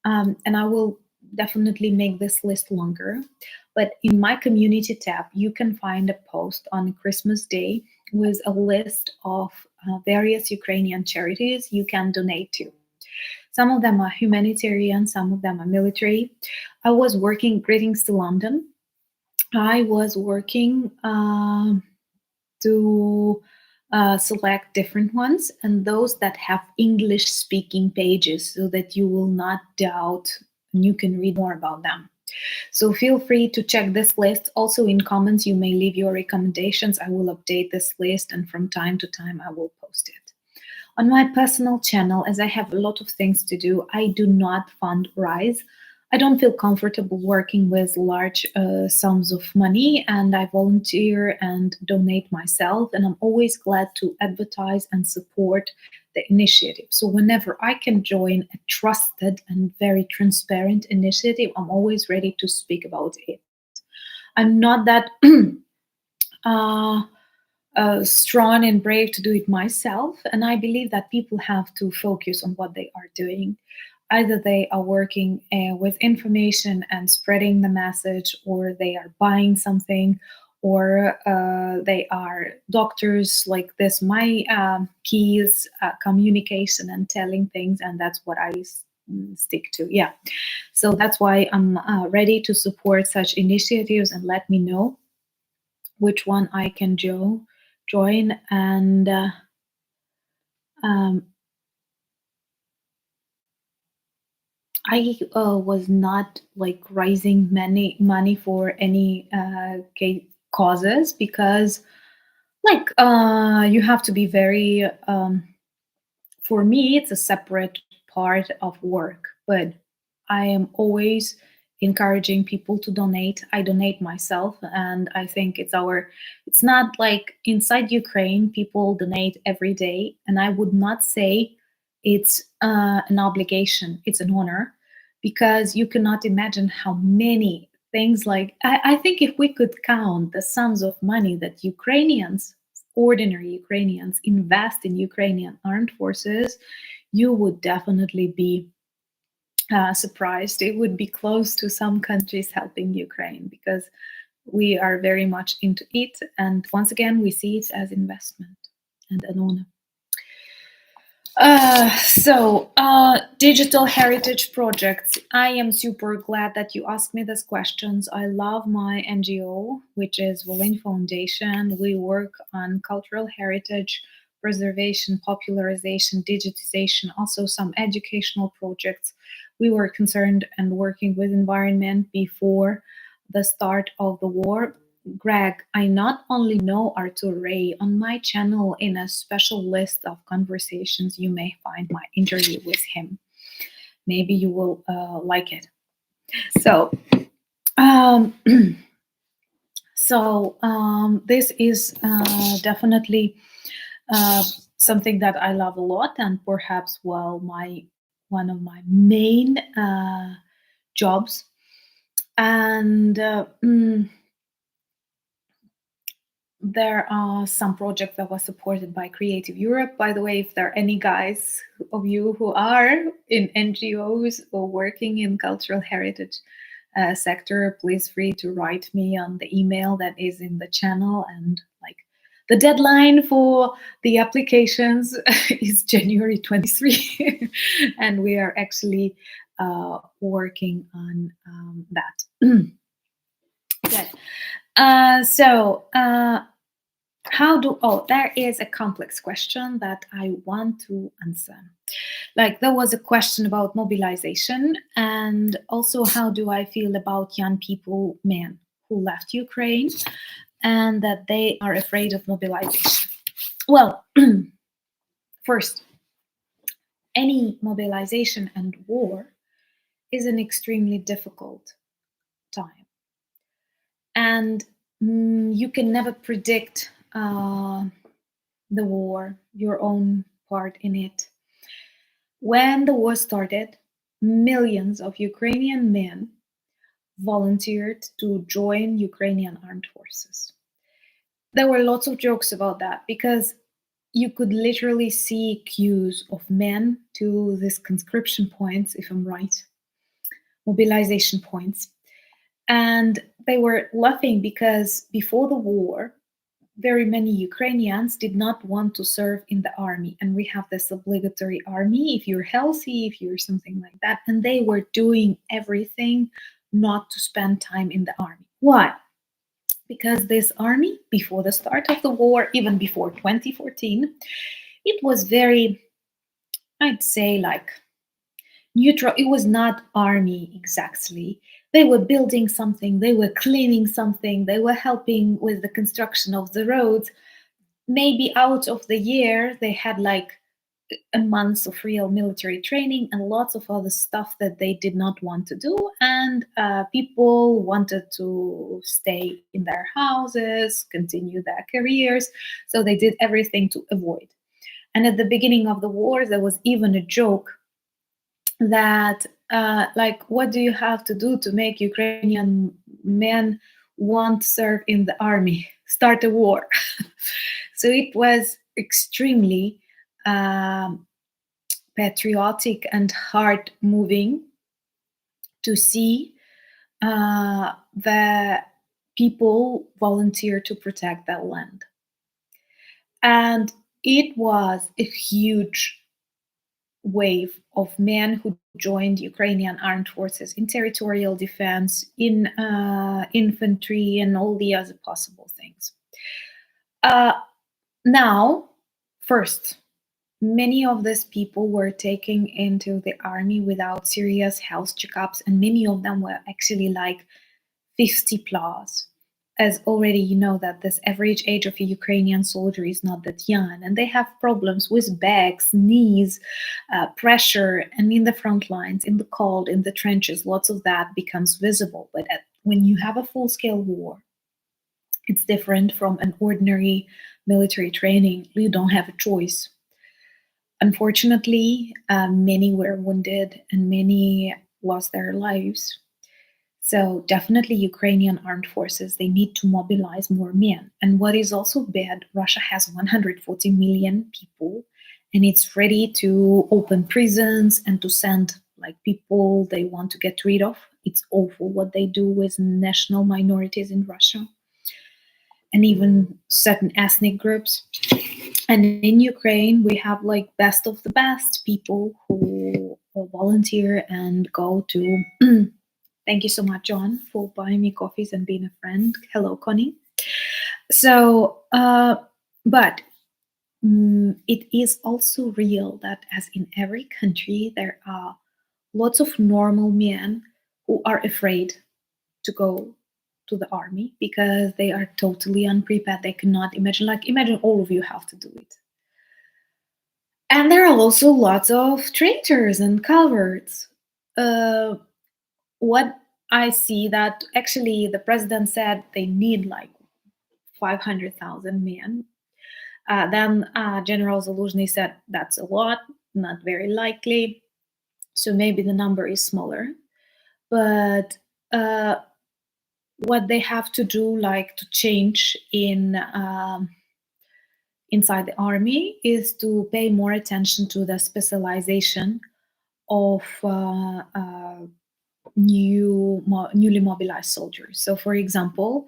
and I will definitely make this list longer. But in my community tab, you can find a post on Christmas Day with a list of various Ukrainian charities you can donate to. Some of them are humanitarian, some of them are military. I was working, greetings to London. I was working to select different ones, and those that have English speaking pages so that you will not doubt and you can read more about them. So feel free to check this list. Also in comments, you may leave your recommendations. I will update this list, and from time to time, I will post it. On my personal channel, as I have a lot of things to do, I do not fundraise. I don't feel comfortable working with large sums of money, and I volunteer and donate myself, and I'm always glad to advertise and support the initiative. So whenever I can join a trusted and very transparent initiative, I'm always ready to speak about it. I'm not that strong and brave to do it myself, and I believe that people have to focus on what they are doing. Either they are working with information and spreading the message, or they are buying something, or they are doctors like this. My key is communication and telling things, and that's what I stick to. Yeah, so that's why I'm ready to support such initiatives, and let me know which one I can join. And I was not like raising money for any causes, because like you have to be very for me it's a separate part of work, but I am always encouraging people to donate. I donate myself, and I think it's not like inside Ukraine people donate every day, and I would not say it's an obligation, it's an honor, because you cannot imagine how many things, like I think if we could count the sums of money that Ukrainians, ordinary Ukrainians, invest in Ukrainian armed forces, you would definitely be surprised. It would be close to some countries helping Ukraine, because we are very much into it. And once again, we see it as investment and an honor. Digital heritage projects. I am super glad that you asked me these questions. I love my NGO, which is Volyn Foundation. We work on cultural heritage preservation, popularization, digitization, also some educational projects. We were concerned and working with environment before the start of the war. Greg, I not only know Arthur Ray, on my channel in a special list of conversations, you may find my interview with him. Maybe you will like it. So, um, this is definitely something that I love a lot, and perhaps, well, one of my main jobs. And there are some projects that were supported by Creative Europe. By the way, if there are any guys of you who are in NGOs or working in cultural heritage sector, please free to write me on the email that is in the channel. And like the deadline for the applications is January 23, and we are actually working on that. Good. There is a complex question that I want to answer. Like, there was a question about mobilization, and also how do I feel about young people, men who left Ukraine, and that they are afraid of mobilization. Well, first, any mobilization and war is an extremely difficult time. And you can never predict the war, your own part in it. When the war started, millions of Ukrainian men volunteered to join Ukrainian armed forces. There were lots of jokes about that because you could literally see queues of men to these conscription points, if I'm right, mobilization points. And they were laughing because before the war, very many Ukrainians did not want to serve in the army. And we have this obligatory army if you're healthy, if you're something like that. And they were doing everything not to spend time in the army. Why? Because this army, before the start of the war, even before 2014, it was very, I'd say, like neutral. It was not army exactly. They were building something, they were cleaning something, they were helping with the construction of the roads. Maybe out of the year, they had like a month of real military training and lots of other stuff that they did not want to do. And people wanted to stay in their houses, continue their careers. So they did everything to avoid. And at the beginning of the war, there was even a joke that like, what do you have to do to make Ukrainian men want to serve in the army? Start a war. So it was extremely patriotic and heart moving to see the people volunteer to protect their land. And it was a huge wave of men who joined Ukrainian armed forces in territorial defense, in infantry, and all the other possible things. Now, first, many of these people were taken into the army without serious health checkups, and many of them were actually like 50 plus. As already you know that this average age of a Ukrainian soldier is not that young, and they have problems with backs, knees, pressure, and in the front lines, in the cold, in the trenches, lots of that becomes visible. But when you have a full-scale war, it's different from an ordinary military training. You don't have a choice. Unfortunately, many were wounded and many lost their lives. So definitely Ukrainian armed forces, they need to mobilize more men. And what is also bad, Russia has 140 million people, and it's ready to open prisons and to send like people they want to get rid of. It's awful what they do with national minorities in Russia and even certain ethnic groups. And in Ukraine, we have like best of the best people who volunteer and go to. Thank you so much, John, for buying me coffees and being a friend. Hello, Connie. So, but it is also real that, as in every country, there are lots of normal men who are afraid to go to the army because they are totally unprepared. They cannot imagine, like, imagine all of you have to do it. And there are also lots of traitors and cowards. Uh, what I see that actually the president said they need like 500,000 men. Then General Zaluzhny said that's a lot, not very likely. So maybe the number is smaller. But what they have to do, like to change in inside the army, is to pay more attention to the specialization of newly mobilized soldiers. So, for example,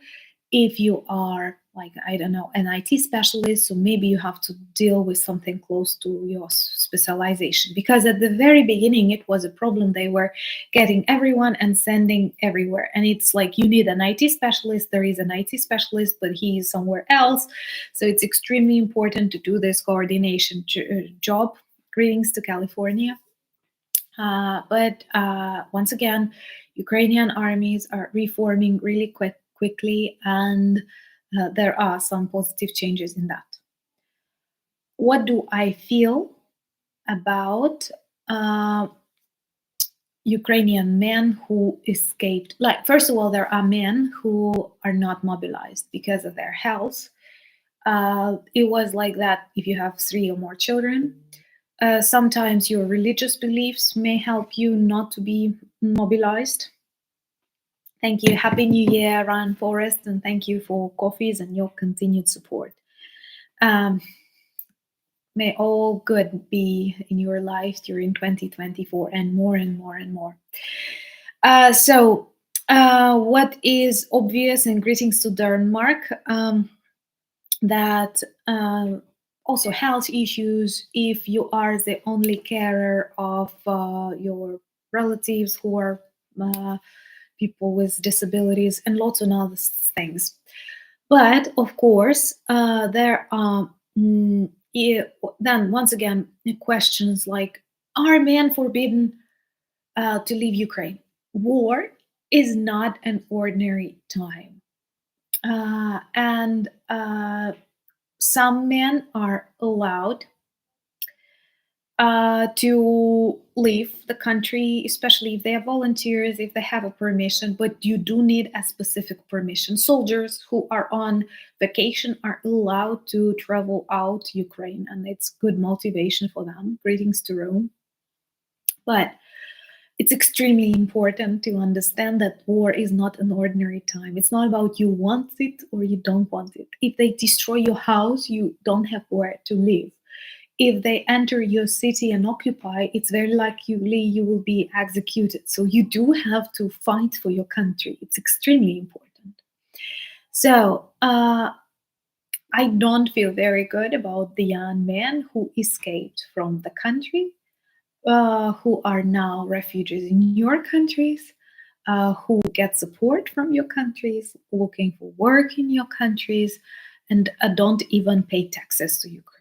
if you are like, I don't know, an IT specialist, so maybe you have to deal with something close to your specialization, because at the very beginning it was a problem. They were getting everyone and sending everywhere, and it's like you need an IT specialist. There is an IT specialist, but he is somewhere else. So it's extremely important to do this coordination job. Greetings to California. But once again, Ukrainian armies are reforming really quickly, and there are some positive changes in that. What do I feel about Ukrainian men who escaped? Like, first of all, there are men who are not mobilized because of their health. It was like that if you have 3 or more children. Sometimes your religious beliefs may help you not to be mobilized. Thank you. Happy New Year, Ryan Forrest, and thank you for coffees and your continued support. May all good be in your life during 2024 and more and more and more. What is obvious, and greetings to Denmark, that also health issues, if you are the only carer of your relatives who are people with disabilities, and lots of other things. But of course, there are then once again questions like, are men forbidden to leave Ukraine? War is not an ordinary time. And some men are allowed to leave the country, especially if they are volunteers, if they have a permission, but you do need a specific permission. Soldiers who are on vacation are allowed to travel out Ukraine, and it's good motivation for them. Greetings to Rome. But it's extremely important to understand that war is not an ordinary time. It's not about you want it or you don't want it. If they destroy your house, you don't have where to live. If they enter your city and occupy, it's very likely you will be executed. So you do have to fight for your country. It's extremely important. So I don't feel very good about the young men who escaped from the country, who are now refugees in your countries, who get support from your countries, looking for work in your countries, and don't even pay taxes to Ukraine.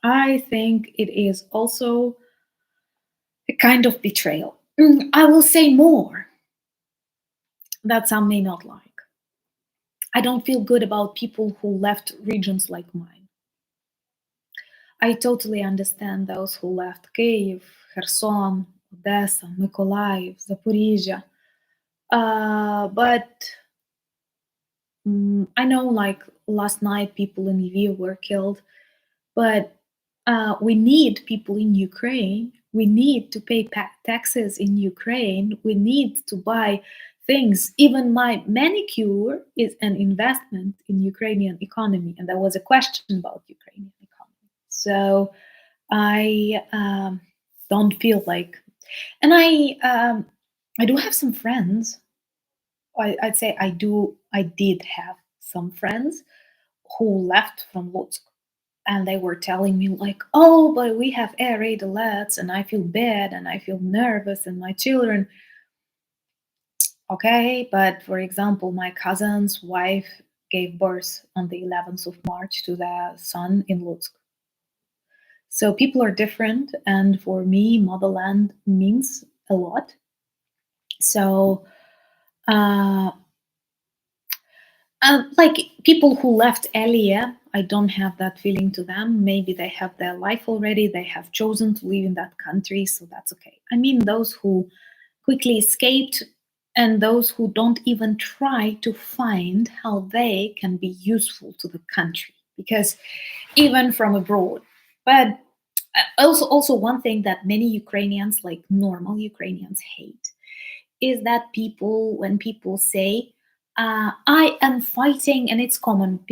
I think it is also a kind of betrayal. I will say more that some may not like. I don't feel good about people who left regions like mine. I totally understand those who left Kyiv, Kherson, Odessa, Mykolaiv, Zaporizhia. But I know, like last night, people in Lviv were killed. But we need people in Ukraine. We need to pay taxes in Ukraine. We need to buy things. Even my manicure is an investment in Ukrainian economy. And there was a question about Ukrainian economy. So I don't feel like, and I do have some friends. I'd say I did have some friends who left from Lutsk. and they were telling me like, oh, but we have air raid alerts and I feel bad and I feel nervous and my children. Okay, but for example, my cousin's wife gave birth on the 11th of March to their son in Lutsk. So people are different, and for me, motherland means a lot. So, uh, like people who left earlier, I don't have that feeling to them. Maybe they have their life already, they have chosen to live in that country, so that's okay. I mean, those who quickly escaped and those who don't even try to find how they can be useful to the country, because even from abroad. But also one thing that many Ukrainians, like normal Ukrainians, hate is that when people say, I am fighting, and it's common.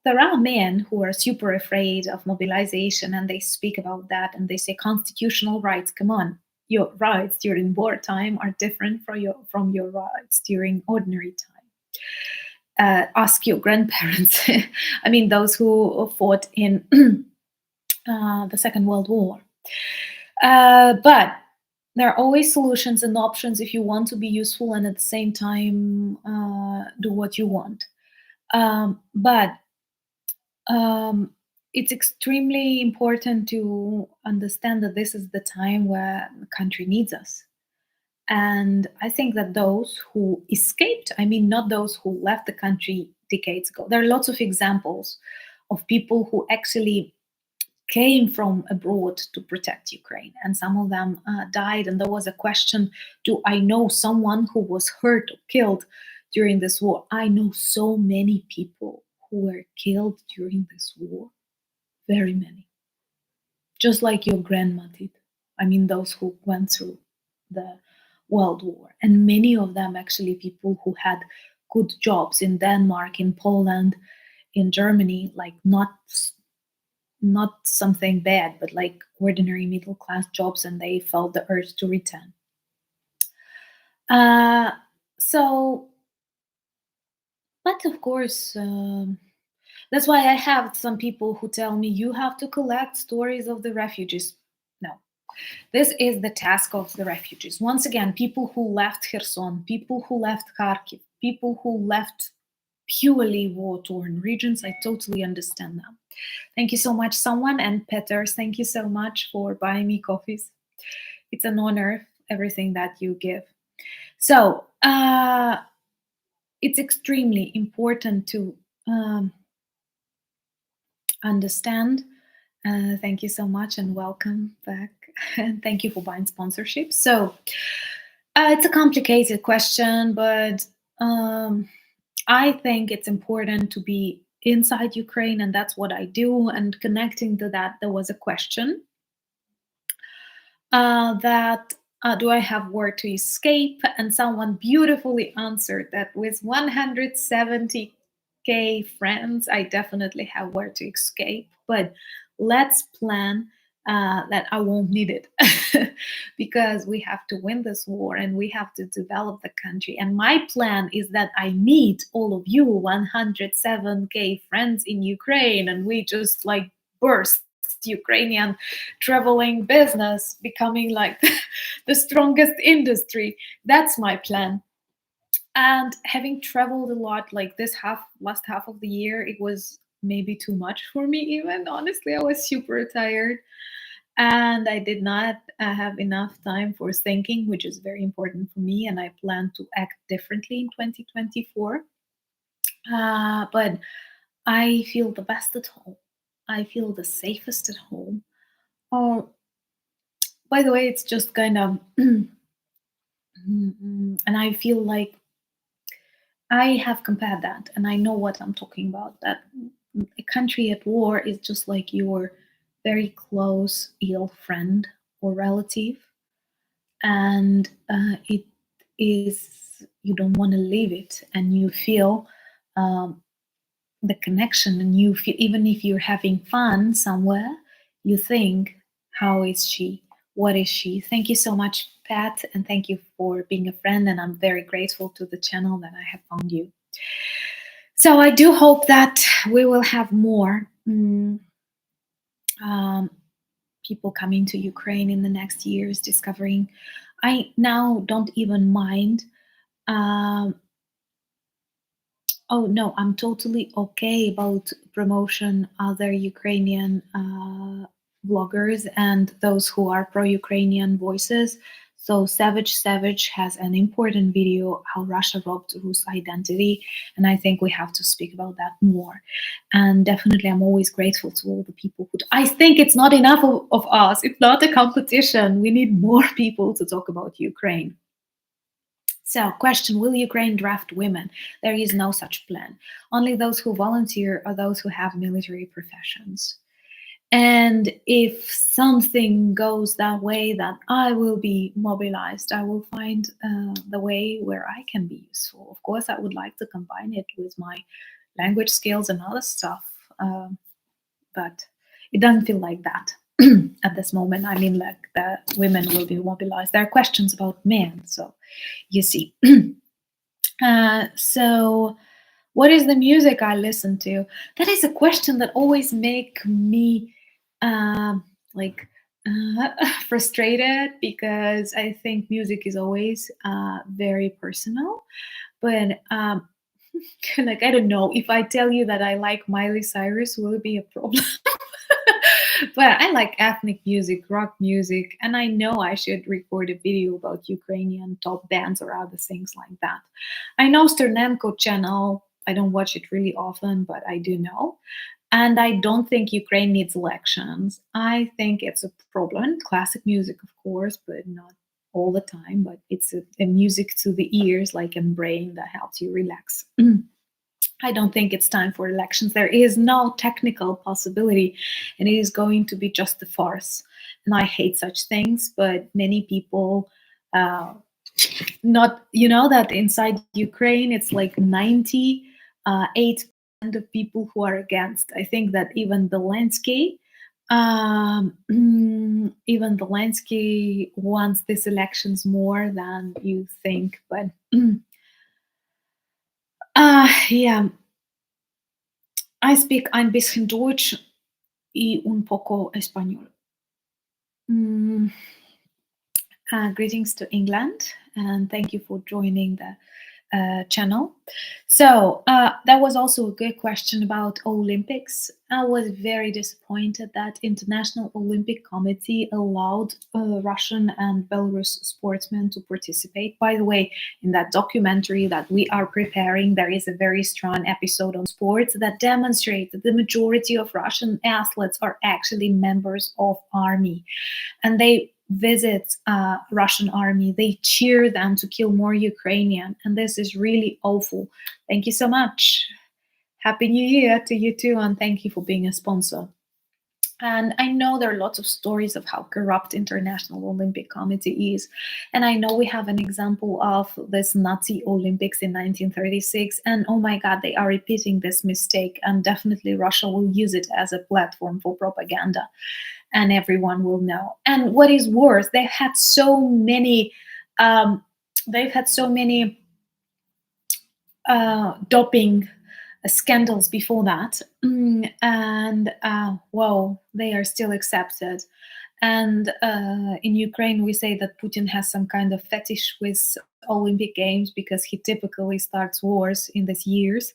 There are men who are super afraid of mobilization and they speak about that and they say constitutional rights. Come on, your rights during wartime are different from your rights during ordinary time. Ask your grandparents. I mean, those who fought in the Second World War. But there are always solutions and options if you want to be useful and at the same time do what you want. But it's extremely important to understand that this is the time where the country needs us. And I think that those who escaped, I mean, not those who left the country decades ago, there are lots of examples of people who actually came from abroad to protect Ukraine, and some of them died. And there was a question: do I know someone who was hurt or killed during this war? I know so many people who were killed during this war, very many, just like your grandma did. I mean, those who went through the World War, and many of them actually people who had good jobs in Denmark, in Poland, in Germany, like not something bad, but like ordinary middle class jobs, and they felt the urge to return. Uh, so, but of course, that's why I have some people who tell me you have to collect stories of the refugees. No, this is the task of the refugees. Once again, people who left Kherson, people who left Kharkiv, people who left purely war-torn regions. I totally understand them. Thank you so much, someone. And Peters, thank you so much for buying me coffees. It's an honor, everything that you give. So it's extremely important to understand. Thank you so much and welcome back. And thank you for buying sponsorship. So it's a complicated question, but I think it's important to be inside Ukraine, and that's what I do. And connecting to that, there was a question that do I have where to escape? And someone beautifully answered that with 170K friends, I definitely have where to escape. But let's plan that I won't need it because we have to win this war and we have to develop the country. And my plan is that I meet all of you 107K friends in Ukraine and we just like burst Ukrainian traveling business, becoming like the strongest industry. That's my plan. And having traveled a lot, like this last half of the year, it was maybe too much for me. Even honestly, I was super tired, and I did not have enough time for thinking, which is very important for me. And I plan to act differently in 2024. But I feel the best at home. I feel the safest at home. Oh, by the way, it's just kind of, and I feel like I have compared that, and I know what I'm talking about. That a country at war is just like your very close, ill friend or relative, and it is you don't want to leave it, and you feel um, the connection, and you feel even if you're having fun somewhere, you think, how is she? What is she? Thank you so much, Pat, and thank you for being a friend. And I'm very grateful to the channel that I have found you. So I do hope that we will have more um, people coming to Ukraine in the next years, discovering. I now don't even mind. Um, oh no, I'm totally okay about promotion other Ukrainian bloggers and those who are pro-Ukrainian voices. So Savage has an important video how Russia robbed Rus identity, and I think we have to speak about that more. And definitely, I'm always grateful to all the people who. I think it's not enough of us. It's not a competition. We need more people to talk about Ukraine. So, question: will Ukraine draft women? There is no such plan. Only those who volunteer or those who have military professions. And if something goes that way, that I will be mobilized. I will find the way where I can be useful. Of course, I would like to combine it with my language skills and other stuff, but it doesn't feel like that at this moment. I mean, like the women will be mobilized. There are questions about men, so you see. So, what is the music I listen to? That is a question that always make me like frustrated, because I think music is always very personal. But like, I don't know, if I tell you that I like Miley Cyrus, will it be a problem? But I like ethnic music, rock music, and I know I should record a video about Ukrainian top bands or other things like that. I know Sternenko channel. I don't watch it really often, but I do know. And I don't think Ukraine needs elections. I think it's a problem. Classic music, of course, but not all the time. But it's a music to the ears, like a brain, that helps you relax. I don't think it's time for elections. There is no technical possibility, and it is going to be just a farce. And I hate such things, but many people, not, you know, that inside Ukraine, it's like 98% of people who are against. I think that even Zelensky, even Zelensky wants these elections more than you think. But yeah. I speak ein bisschen Deutsch y un poco español. Mm, Greetings to England, and thank you for joining the channel. So that was also a good question about Olympics. I was very disappointed that International Olympic Committee allowed Russian and Belarus sportsmen to participate. By the way, in that documentary that we are preparing, there is a very strong episode on sports that demonstrates that the majority of Russian athletes are actually members of army, and they visit Russian army. They cheer them to kill more Ukrainian, and this is really awful. Thank you so much. Happy New Year to you too, and thank you for being a sponsor. And I know there are lots of stories of how corrupt International Olympic Committee is. And I know we have an example of this Nazi Olympics in 1936. And oh my God, they are repeating this mistake. And definitely Russia will use it as a platform for propaganda. And everyone will know. And what is worse, they've had so many doping scandals before that, and wow, they are still accepted. And in Ukraine, we say that Putin has some kind of fetish with Olympic Games because he typically starts wars in these years,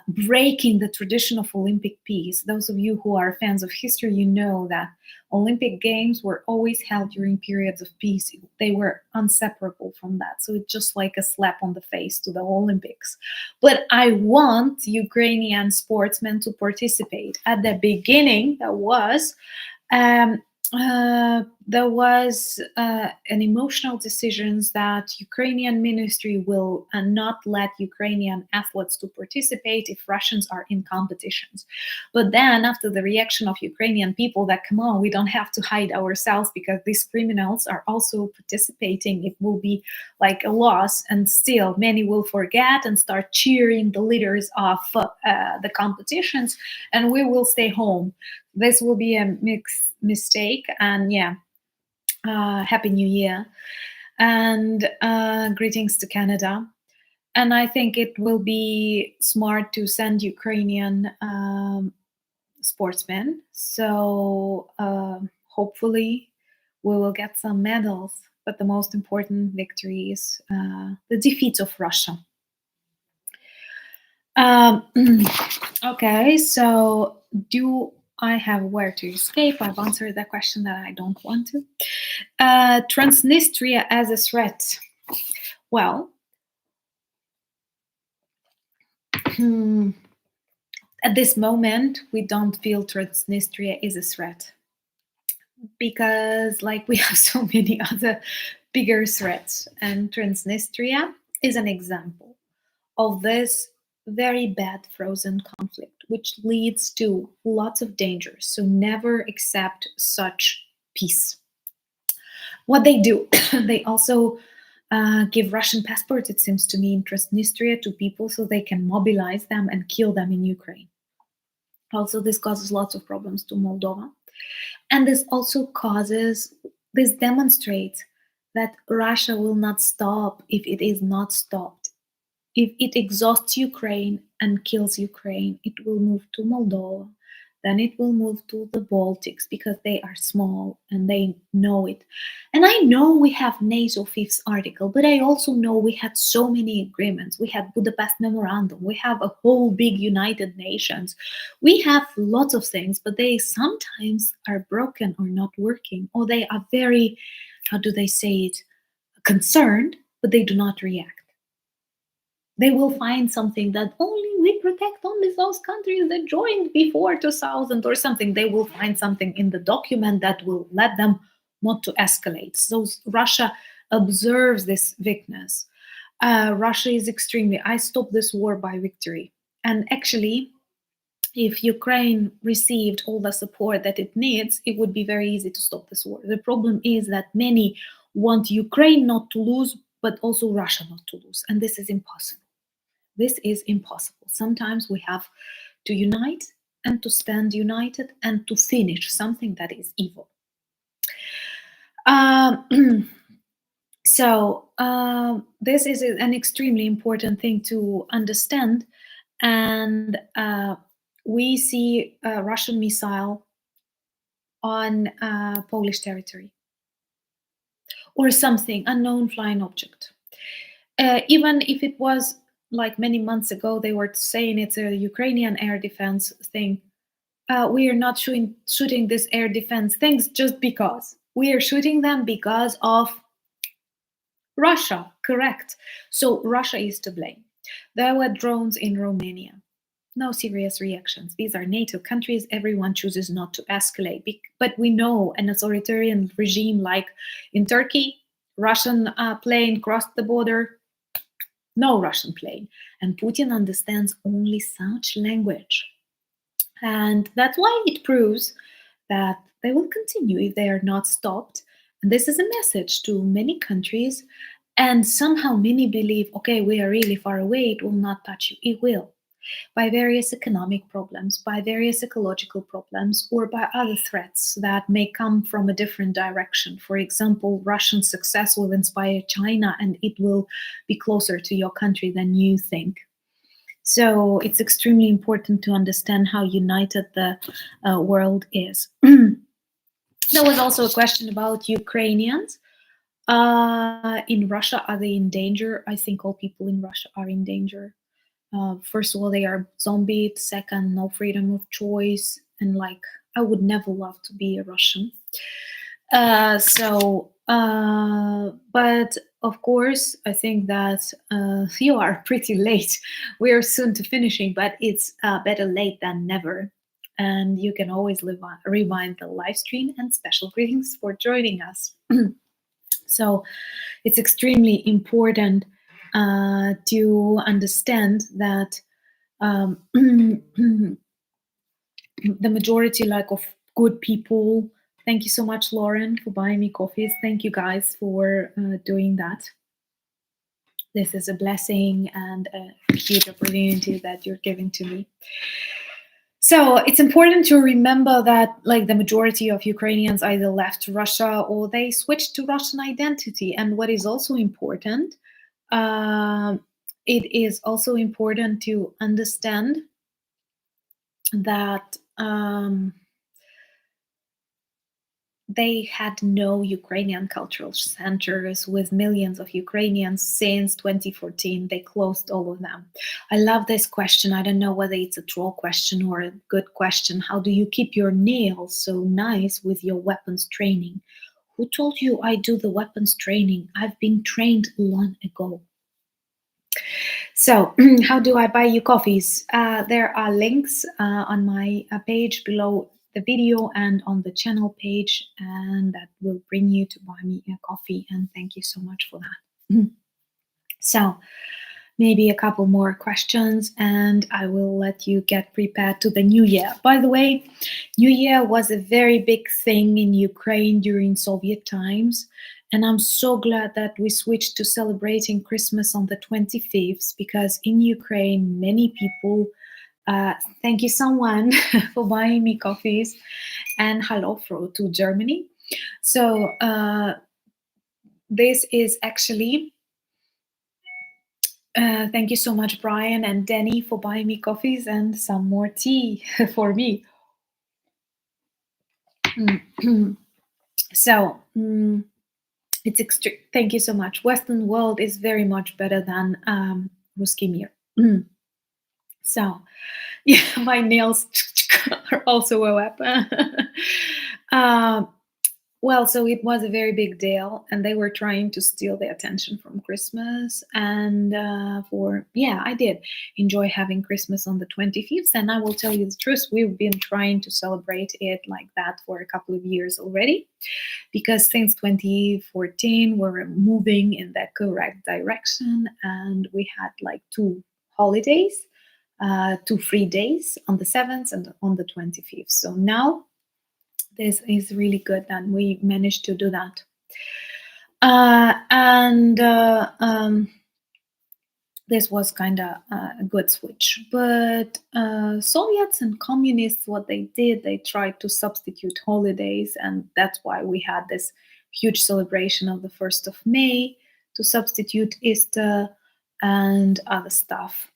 breaking the tradition of Olympic peace. Those of you who are fans of history, you know that Olympic Games were always held during periods of peace. They were inseparable from that. So it's just like a slap on the face to the Olympics. But I want Ukrainian sportsmen to participate. At the beginning, um, there was an emotional decisions that Ukrainian ministry will not let Ukrainian athletes to participate if Russians are in competitions. But then after the reaction of Ukrainian people that, come on, we don't have to hide ourselves because these criminals are also participating, it will be like a loss. And still many will forget and start cheering the leaders of the competitions, and we will stay home. This will be a mixed mistake. And yeah, Happy New Year, and greetings to Canada. And I think it will be smart to send Ukrainian sportsmen. So hopefully we will get some medals. But the most important victory is the defeat of Russia. Um, okay, so do I have where to escape? I've answered the question that I don't want to. Transnistria as a threat. Well, at this moment, we don't feel Transnistria is a threat because, like, we have so many other bigger threats, and Transnistria is an example of this very bad frozen conflict, which leads to lots of dangers. So never accept such peace. What they do, they also give Russian passports, it seems to me, in Transnistria to people so they can mobilize them and kill them in Ukraine. Also, this causes lots of problems to Moldova. And this demonstrates that Russia will not stop if it is not stopped. If it exhausts Ukraine and kills Ukraine, it will move to Moldova. Then it will move to the Baltics because they are small and they know it. And I know we have NATO fifth article, but I also know we had so many agreements. We had Budapest Memorandum. We have a whole big United Nations. We have lots of things, but they sometimes are broken or not working, or they are very, how do they say it, concerned, but they do not react. They will find something that only we protect only those countries that joined before 2000 or something. They will find something in the document that will let them not to escalate. So Russia observes this weakness. Russia is extremely, I stopped this war by victory. And actually, if Ukraine received all the support that it needs, it would be very easy to stop this war. The problem is that many want Ukraine not to lose, but also Russia not to lose. And this is impossible. This is impossible. Sometimes we have to unite and to stand united and to finish something that is evil. This is an extremely important thing to understand. And we see a Russian missile on Polish territory or something, unknown flying object. Even if it was like many months ago, they were saying it's a Ukrainian air defense thing. We are not shooting this air defense things just because. We are shooting them because of Russia, correct. So Russia is to blame. There were drones in Romania. No serious reactions. These are NATO countries. Everyone chooses not to escalate. But we know an authoritarian regime like in Turkey, Russian plane crossed the border, no Russian plane. And Putin understands only such language. And that's why it proves that they will continue if they are not stopped. And this is a message to many countries. And somehow many believe, okay, we are really far away, it will not touch you. It will. By various economic problems, by various ecological problems, or by other threats that may come from a different direction. For example, Russian success will inspire China and it will be closer to your country than you think. So it's extremely important to understand how united the world is. There was also a question about Ukrainians. In Russia, are they in danger? I think all people in Russia are in danger. First of all, they are zombied. Second, no freedom of choice. And like, I would never love to be a Russian. But of course, I think that you are pretty late. We are soon to finishing, but it's better late than never. And you can always rewind the live stream, and special greetings for joining us. So it's extremely important to understand that the majority of good people. Thank you so much, Lauren, for buying me coffees. Thank you guys for doing that. This is a blessing and a huge opportunity that you're giving to me. So it's important to remember that the majority of Ukrainians either left Russia or they switched to Russian identity. And what is also important, it is also important to understand that they had no Ukrainian cultural centers with millions of Ukrainians since 2014. They closed all of them. I love this question. I don't know whether it's a troll question or a good question. How do you keep your nails so nice with your weapons training? Who told you I do the weapons training? I've been trained long ago. So, how do I buy you coffees? There are links on my page below the video and on the channel page, and that will bring you to buy me a coffee. And thank you so much for that. So, maybe a couple more questions, and I will let you get prepared to the New Year. By the way, New Year was a very big thing in Ukraine during Soviet times. And I'm so glad that we switched to celebrating Christmas on the 25th, because in Ukraine, many people, thank you someone for buying me coffees, and hello to Germany. So this is actually, thank you so much, Brian and Danny, for buying me coffees and some more tea for me. So, it's extreme. Thank you so much. Western world is very much better than Ruski Mir. So, yeah, my nails are also a weapon. Well, so it was a very big deal, and they were trying to steal the attention from Christmas. And I did enjoy having Christmas on the 25th. And I will tell you the truth, we've been trying to celebrate it like that for a couple of years already, because since 2014, we're moving in the correct direction, and we had like 2 holidays, 2 free days on the 7th and on the 25th. So now this is really good that we managed to do that. This was kind of a good switch. But Soviets and communists, what they did, they tried to substitute holidays, and that's why we had this huge celebration of the 1st of May to substitute Easter and other stuff.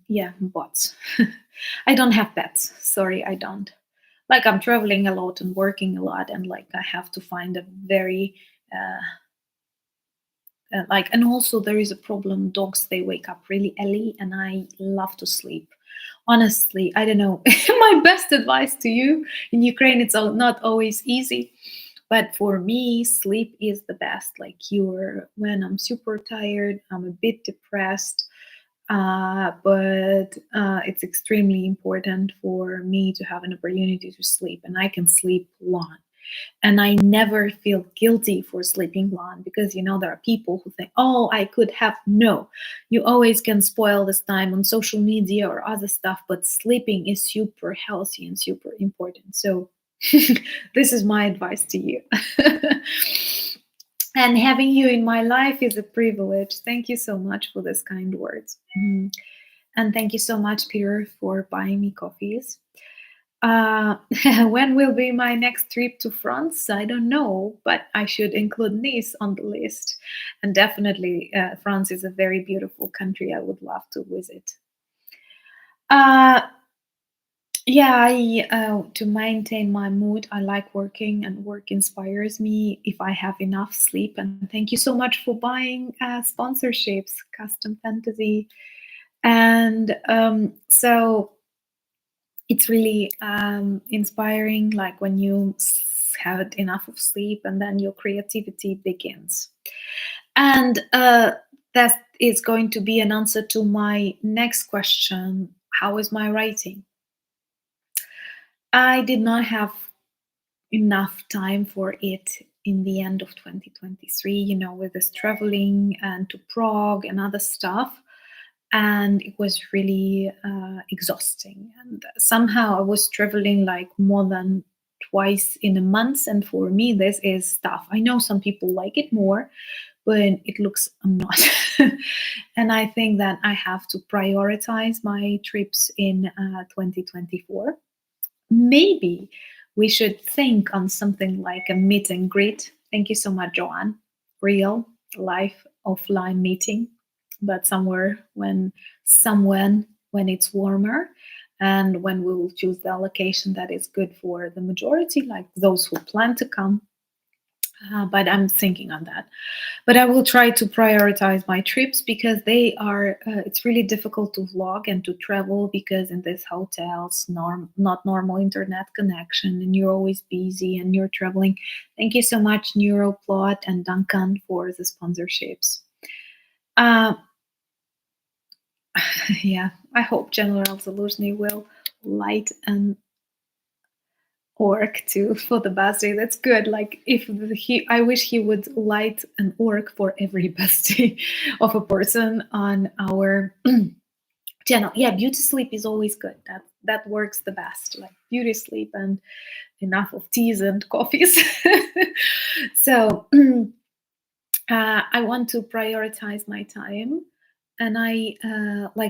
Yeah, bots. I don't have pets. Sorry, I don't. Like, I'm traveling a lot and working a lot, and like I have to find a very and also there is a problem. Dogs, they wake up really early, and I love to sleep. Honestly, I don't know. My best advice to you, in Ukraine, it's not always easy, but for me, sleep is the best. Like, when I'm super tired, I'm a bit depressed. But it's extremely important for me to have an opportunity to sleep, and I can sleep long. And I never feel guilty for sleeping long, because there are people who think, oh, I could have. No, you always can spoil this time on social media or other stuff, but sleeping is super healthy and super important. So this is my advice to you. And having you in my life is a privilege. Thank you so much for these kind words. And thank you so much, Peter, for buying me coffees. When will be my next trip to France? I don't know, but I should include Nice on the list. And definitely, France is a very beautiful country. I would love to visit. To maintain my mood, I like working, and work inspires me if I have enough sleep. And thank you so much for buying sponsorships, Custom Fantasy. And so it's really inspiring, like when you have enough of sleep, and then your creativity begins. And that is going to be an answer to my next question. How is my writing? I did not have enough time for it in the end of 2023, with this traveling and to Prague and other stuff. And it was really exhausting. And somehow I was traveling like more than twice in a month. And for me, this is tough. I know some people like it more, but it looks I'm not. And I think that I have to prioritize my trips in 2024. Maybe we should think on something like a meet and greet. Thank you so much, Joanne. Real life offline meeting, but somewhere when it's warmer, And when we will choose the allocation that is good for the majority, like those who plan to come. But I'm thinking on that. But I will try to prioritize my trips because they are. It's really difficult to vlog and to travel because in these hotels, not normal internet connection, and you're always busy and you're traveling. Thank you so much, Neuroplot and Duncan, for the sponsorships. Uh, yeah, I hope General Zaluzny will light an orc too for the birthday. That's good. Like if I wish he would light an orc for every birthday of a person on our channel. Yeah, beauty sleep is always good. That works the best. Like beauty sleep and enough of teas and coffees. So I want to prioritize my time, and I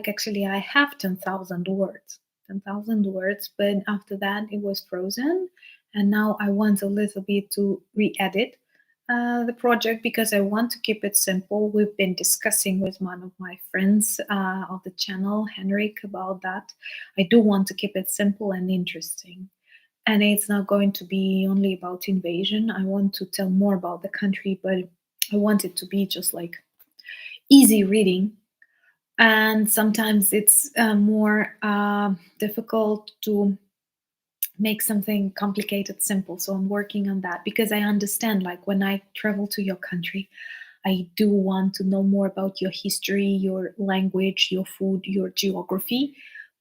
actually I have 10,000 words, 10,000 words, but after that it was frozen, and now I want a little bit to re-edit the project because I want to keep it simple. We've been discussing with one of my friends of the channel, Henrik, about that. I do want to keep it simple and interesting. And it's not going to be only about invasion. I want to tell more about the country, but I want it to be just like easy reading. And sometimes it's more difficult to make something complicated simple. So I'm working on that because I understand, like when I travel to your country, I do want to know more about your history, your language, your food, your geography.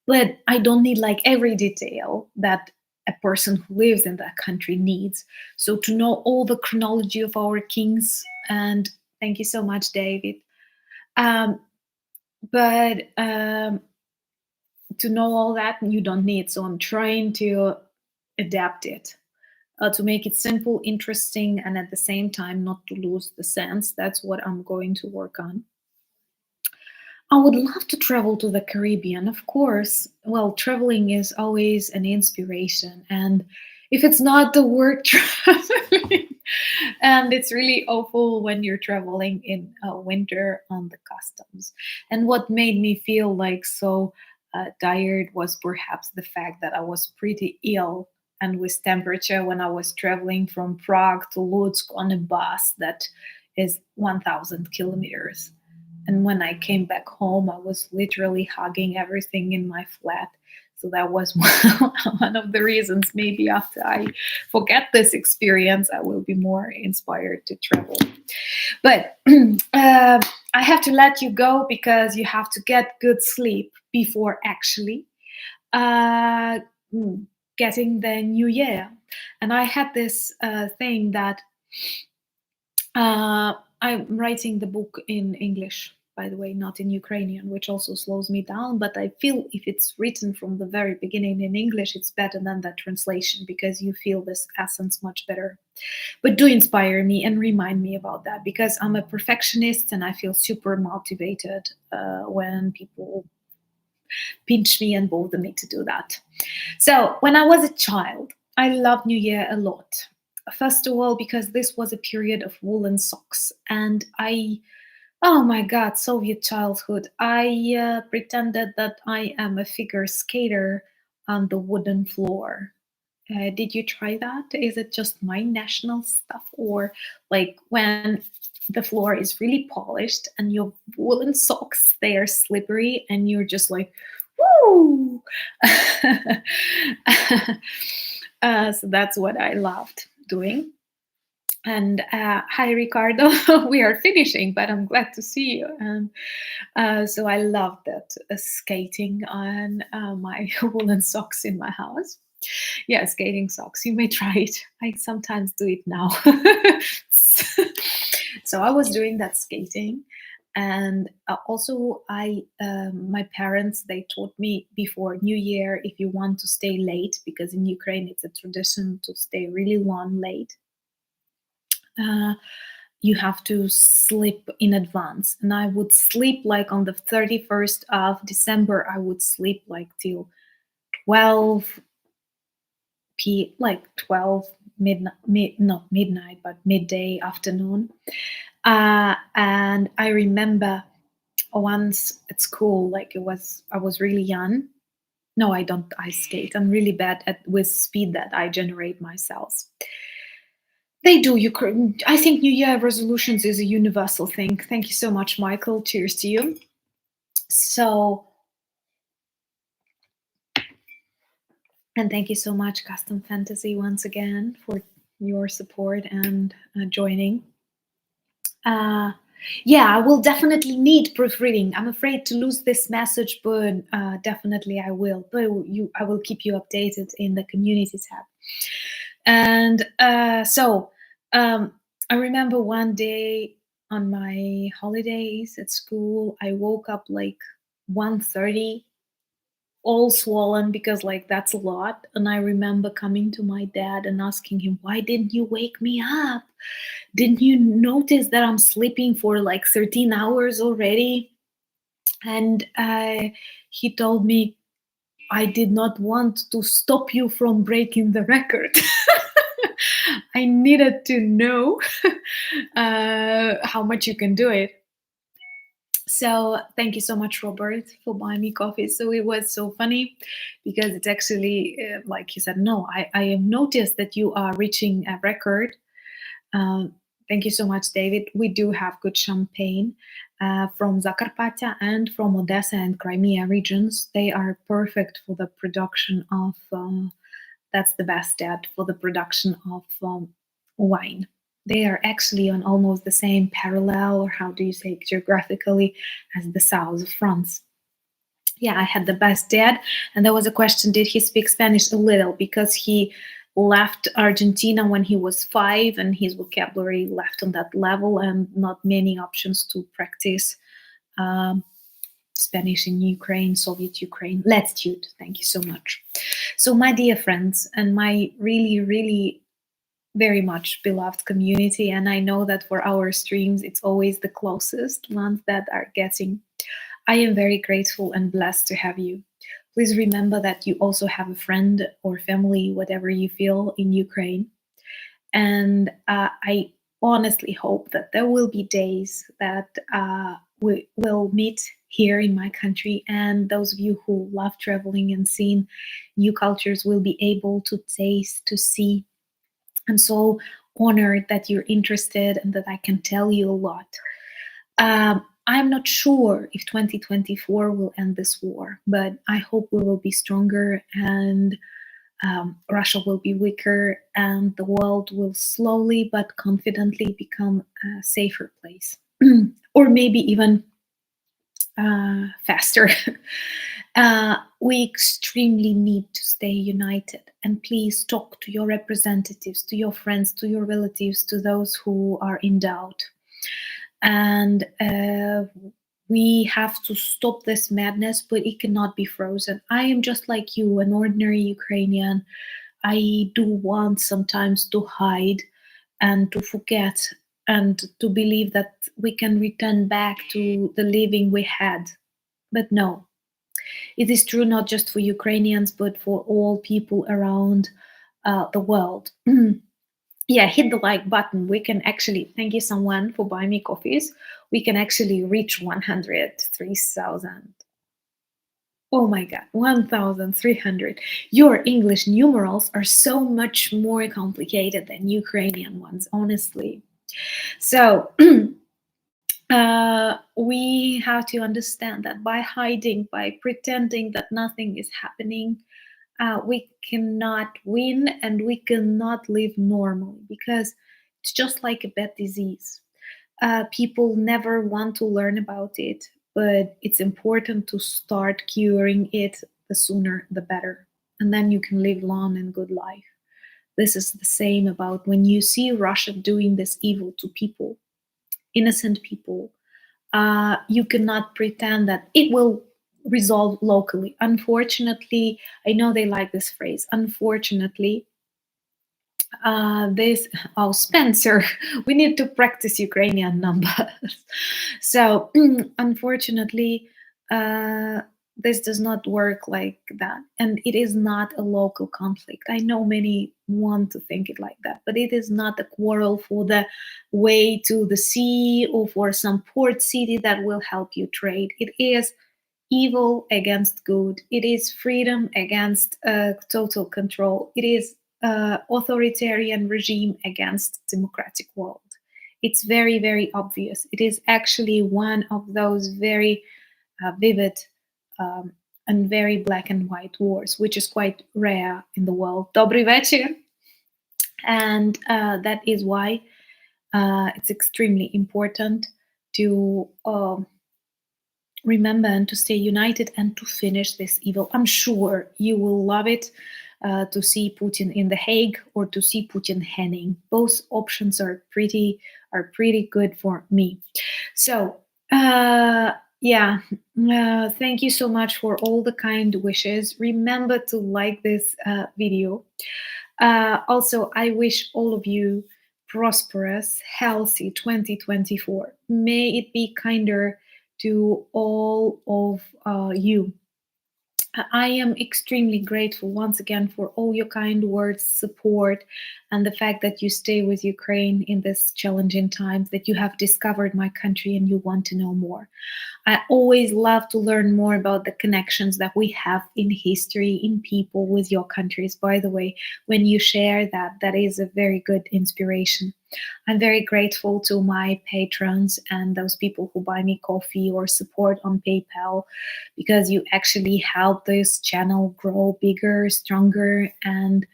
But I don't need like every detail that a person who lives in that country needs. So to know all the chronology of our kings, and thank you so much, David. Um, but to know all that, you don't need. So I'm trying to adapt it to make it simple, interesting, and at the same time not to lose the sense. That's what I'm going to work on. I would love to travel to the Caribbean, of course. Well, traveling is always an inspiration. And if it's not the word traveling, and it's really awful when you're traveling in winter on the customs. And what made me feel like so tired was perhaps the fact that I was pretty ill and with temperature when I was traveling from Prague to Lutsk on a bus that is 1,000 kilometers. And when I came back home, I was literally hugging everything in my flat. So that was one of the reasons. Maybe after I forget this experience, I will be more inspired to travel. But I have to let you go because you have to get good sleep before actually uh, getting the new year. And I had this thing that I'm writing the book in English, by the way, not in Ukrainian, which also slows me down. But I feel if it's written from the very beginning in English, it's better than that translation because you feel this essence much better. But do inspire me and remind me about that because I'm a perfectionist and I feel super motivated when people pinch me and bother me to do that. So when I was a child, I loved New Year a lot. First of all, because this was a period of woolen socks, and oh my God, Soviet childhood. I pretended that I am a figure skater on the wooden floor. Did you try that? Is it just my national stuff, or like when the floor is really polished and your woolen socks they are slippery and you're just like, woo! So that's what I loved doing. And hi, Ricardo. We are finishing, but I'm glad to see you. And so I love that skating on my woolen socks in my house. Yeah, skating socks. You may try it. I sometimes do it now. So I was doing that skating, and also my parents they taught me before New Year if you want to stay late, because in Ukraine it's a tradition to stay really long late. You have to sleep in advance, and I would sleep like on the 31st of December. I would sleep like till 12 like 12 midnight, not midnight, but midday afternoon. And I remember once at school, like I was really young, No, I don't ice skate. I'm really bad at with speed that I generate myself. They do. I think New Year resolutions is a universal thing. Thank you so much, Michael. Cheers to you. So, and thank you so much, Custom Fantasy, once again for your support and joining. Uh, yeah, I will definitely need proofreading. I'm afraid to lose this message, but definitely I will. But I will keep you updated in the community tab. And I remember one day on my holidays at school, I woke up like 1:30, all swollen because like that's a lot. And I remember coming to my dad and asking him, "Why didn't you wake me up? Didn't you notice that I'm sleeping for like 13 hours already?" And he told me, "I did not want to stop you from breaking the record." I needed to know how much you can do it. So thank you so much, Robert, for buying me coffee. So it was so funny because it's actually like he said, "No, I have noticed that you are reaching a record." Thank you so much, David. We do have good champagne from Zakarpattia and from Odessa and Crimea regions. They are perfect for the production of, that's the best dad for the production of wine. They are actually on almost the same parallel, or how do you say, geographically, as the south of France. Yeah, I had the best dad. And there was a question, did he speak Spanish? A little, because he left Argentina when he was 5 and his vocabulary left on that level and not many options to practice Spanish in Ukraine, Soviet Ukraine. Let's dude. Thank you so much. So my dear friends and my really, really very much beloved community, and I know that for our streams, it's always the closest ones that are getting. I am very grateful and blessed to have you. Please remember that you also have a friend or family, whatever you feel, in Ukraine. And I honestly hope that there will be days that we will meet here in my country, and those of you who love traveling and seeing new cultures will be able to taste, to see. I'm so honored that you're interested and that I can tell you a lot. I'm not sure if 2024 will end this war, but I hope we will be stronger and Russia will be weaker and the world will slowly but confidently become a safer place. Or maybe even faster. We extremely need to stay united, and please talk to your representatives, to your friends, to your relatives, to those who are in doubt. And we have to stop this madness, but it cannot be frozen. I am just like you, an ordinary Ukrainian. I do want sometimes to hide and to forget and to believe that we can return back to the living we had. But no, it is true not just for Ukrainians, but for all people around the world. Yeah, hit the like button. We can actually, thank you someone for buying me coffees. We can actually reach 103,000. Oh my God, 1,300. Your English numerals are so much more complicated than Ukrainian ones, honestly. So we have to understand that by hiding, by pretending that nothing is happening, we cannot win and we cannot live normally, because it's just like a bad disease. People never want to learn about it, but it's important to start curing it. The sooner the better, and then you can live long and good life. This is the same about when you see Russia doing this evil to people, innocent people. You cannot pretend that it will resolve locally. Unfortunately, I know they like this phrase. Unfortunately, Spencer, we need to practice Ukrainian numbers. So, unfortunately, this does not work like that, and it is not a local conflict. I know many want to think it like that, but it is not a quarrel for the way to the sea or for some port city that will help you trade. It is evil against good. It is freedom against total control. It is authoritarian regime against democratic world. It's very, very obvious. It is actually one of those very vivid and very black and white wars, which is quite rare in the world. Dobry večer. And that is why it's extremely important to remember and to stay united and to finish this evil. I'm sure you will love it to see Putin in The Hague or to see Putin hanging. Both options are pretty good for me. So yeah, thank you so much for all the kind wishes. Remember to like this video. Also, I wish all of you prosperous, healthy 2024. May it be kinder to all of you. I am extremely grateful once again for all your kind words, support, and the fact that you stay with Ukraine in this challenging times, that you have discovered my country and you want to know more. I always love to learn more about the connections that we have in history, in people with your countries. By the way, when you share that, that is a very good inspiration. I'm very grateful to my patrons and those people who buy me coffee or support on PayPal, because you actually help this channel grow bigger, stronger, and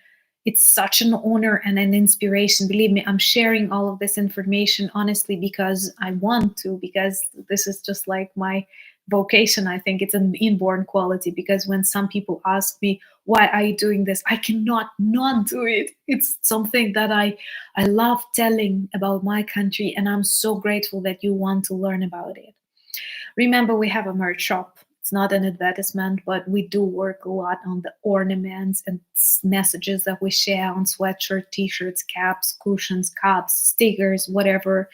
it's such an honor and an inspiration. Believe me, I'm sharing all of this information honestly because I want to, because this is just like my vocation. I think it's an inborn quality, because when some people ask me, why are you doing this? I cannot not do it. It's something that I love telling about my country, and I'm so grateful that you want to learn about it. Remember, we have a merch shop. It's not an advertisement, but we do work a lot on the ornaments and messages that we share on sweatshirt, t-shirts, caps, cushions, cups, stickers, whatever.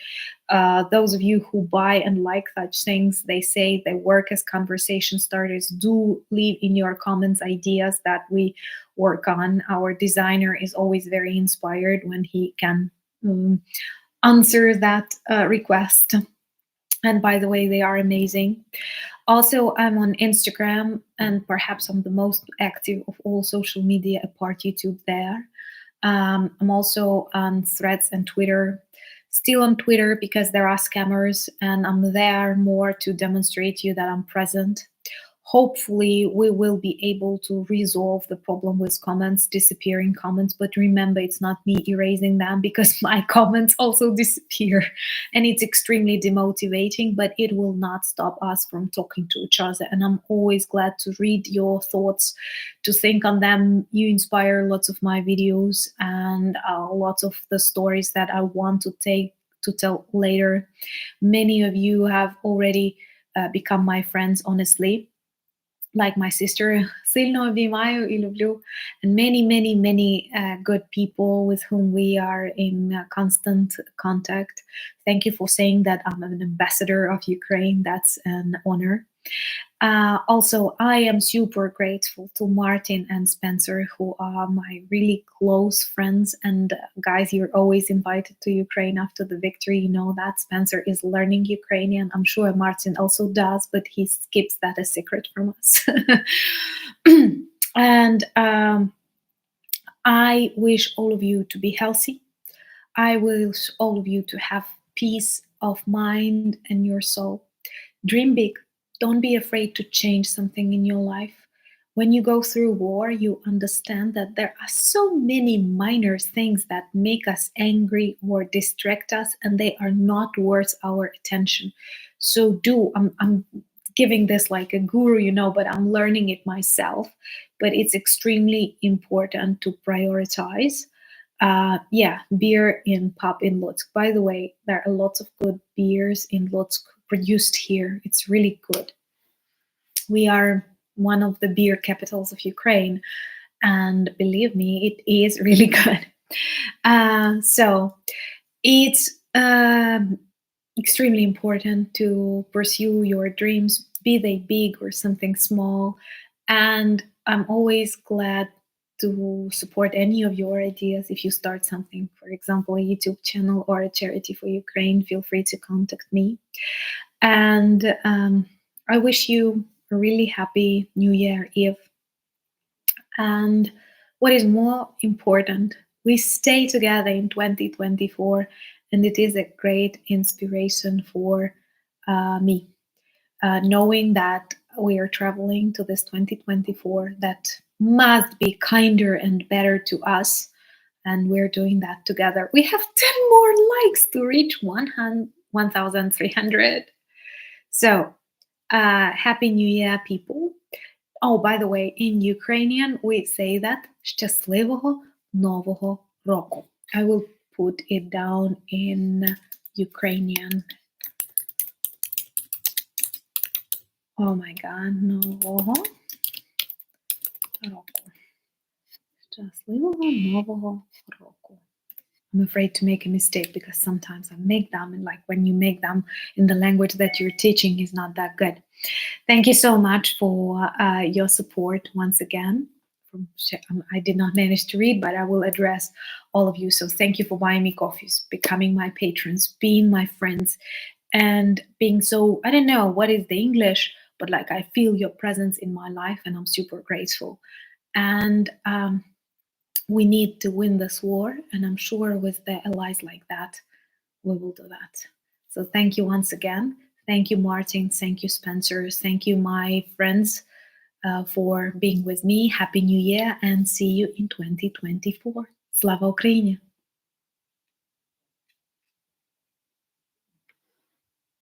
Those of you who buy and like such things, they say they work as conversation starters. Do leave in your comments ideas that we work on. Our designer is always very inspired when he can answer that request. And by the way, they are amazing. Also, I'm on Instagram, and perhaps I'm the most active of all social media apart YouTube there. I'm also on Threads and Twitter. Still on Twitter because there are scammers, and I'm there more to demonstrate to you that I'm present. Hopefully, we will be able to resolve the problem with comments, disappearing comments. But remember, it's not me erasing them, because my comments also disappear. And it's extremely demotivating, but it will not stop us from talking to each other. And I'm always glad to read your thoughts, to think on them. You inspire lots of my videos and lots of the stories that I want to tell later. Many of you have already become my friends, honestly. Like my sister, Silno обіймаю і люблю, and many good people with whom we are in constant contact. Thank you for saying that I'm an ambassador of Ukraine. That's an honor. Also, I am super grateful to Martin and Spencer, who are my really close friends. And guys, you're always invited to Ukraine after the victory. You know that Spencer is learning Ukrainian. I'm sure Martin also does, but he keeps that a secret from us. And I wish all of you to be healthy. I wish all of you to have peace of mind and your soul. Dream big. Don't be afraid to change something in your life. When you go through war, you understand that there are so many minor things that make us angry or distract us, and they are not worth our attention. So I'm giving this like a guru, you know, but I'm learning it myself. But it's extremely important to prioritize. Beer in pub in Lutsk. By the way, there are lots of good beers in Lutsk produced here. It's really good. We are one of the beer capitals of Ukraine, and believe me, it is really good. So it's extremely important to pursue your dreams, be they big or something small. And I'm always glad to support any of your ideas. If you start something, for example, a YouTube channel or a charity for Ukraine, feel free to contact me. And I wish you a really happy New Year Eve. And what is more important, we stay together in 2024, and it is a great inspiration for me, knowing that we are traveling to this 2024 that must be kinder and better to us, and we're doing that together. We have 10 more likes to reach 1,300. So, Happy New Year, people. Oh, by the way, in Ukrainian, we say that щасливого нового року. I will put it down in Ukrainian. Oh my God, нового року. Щасливого нового року. I'm afraid to make a mistake because sometimes I make them, and like when you make them in the language that you're teaching is not that good. Thank you so much for your support once again. I did not manage to read, but I will address all of you. So thank you for buying me coffees, becoming my patrons, being my friends, and being so, I don't know what is the English, but like I feel your presence in my life, and I'm super grateful. And we need to win this war, and I'm sure with the allies like that, we will do that. So thank you once again. Thank you, Martin. Thank you, Spencer. Thank you, my friends, for being with me. Happy New Year, and see you in 2024. Slava Ukraini!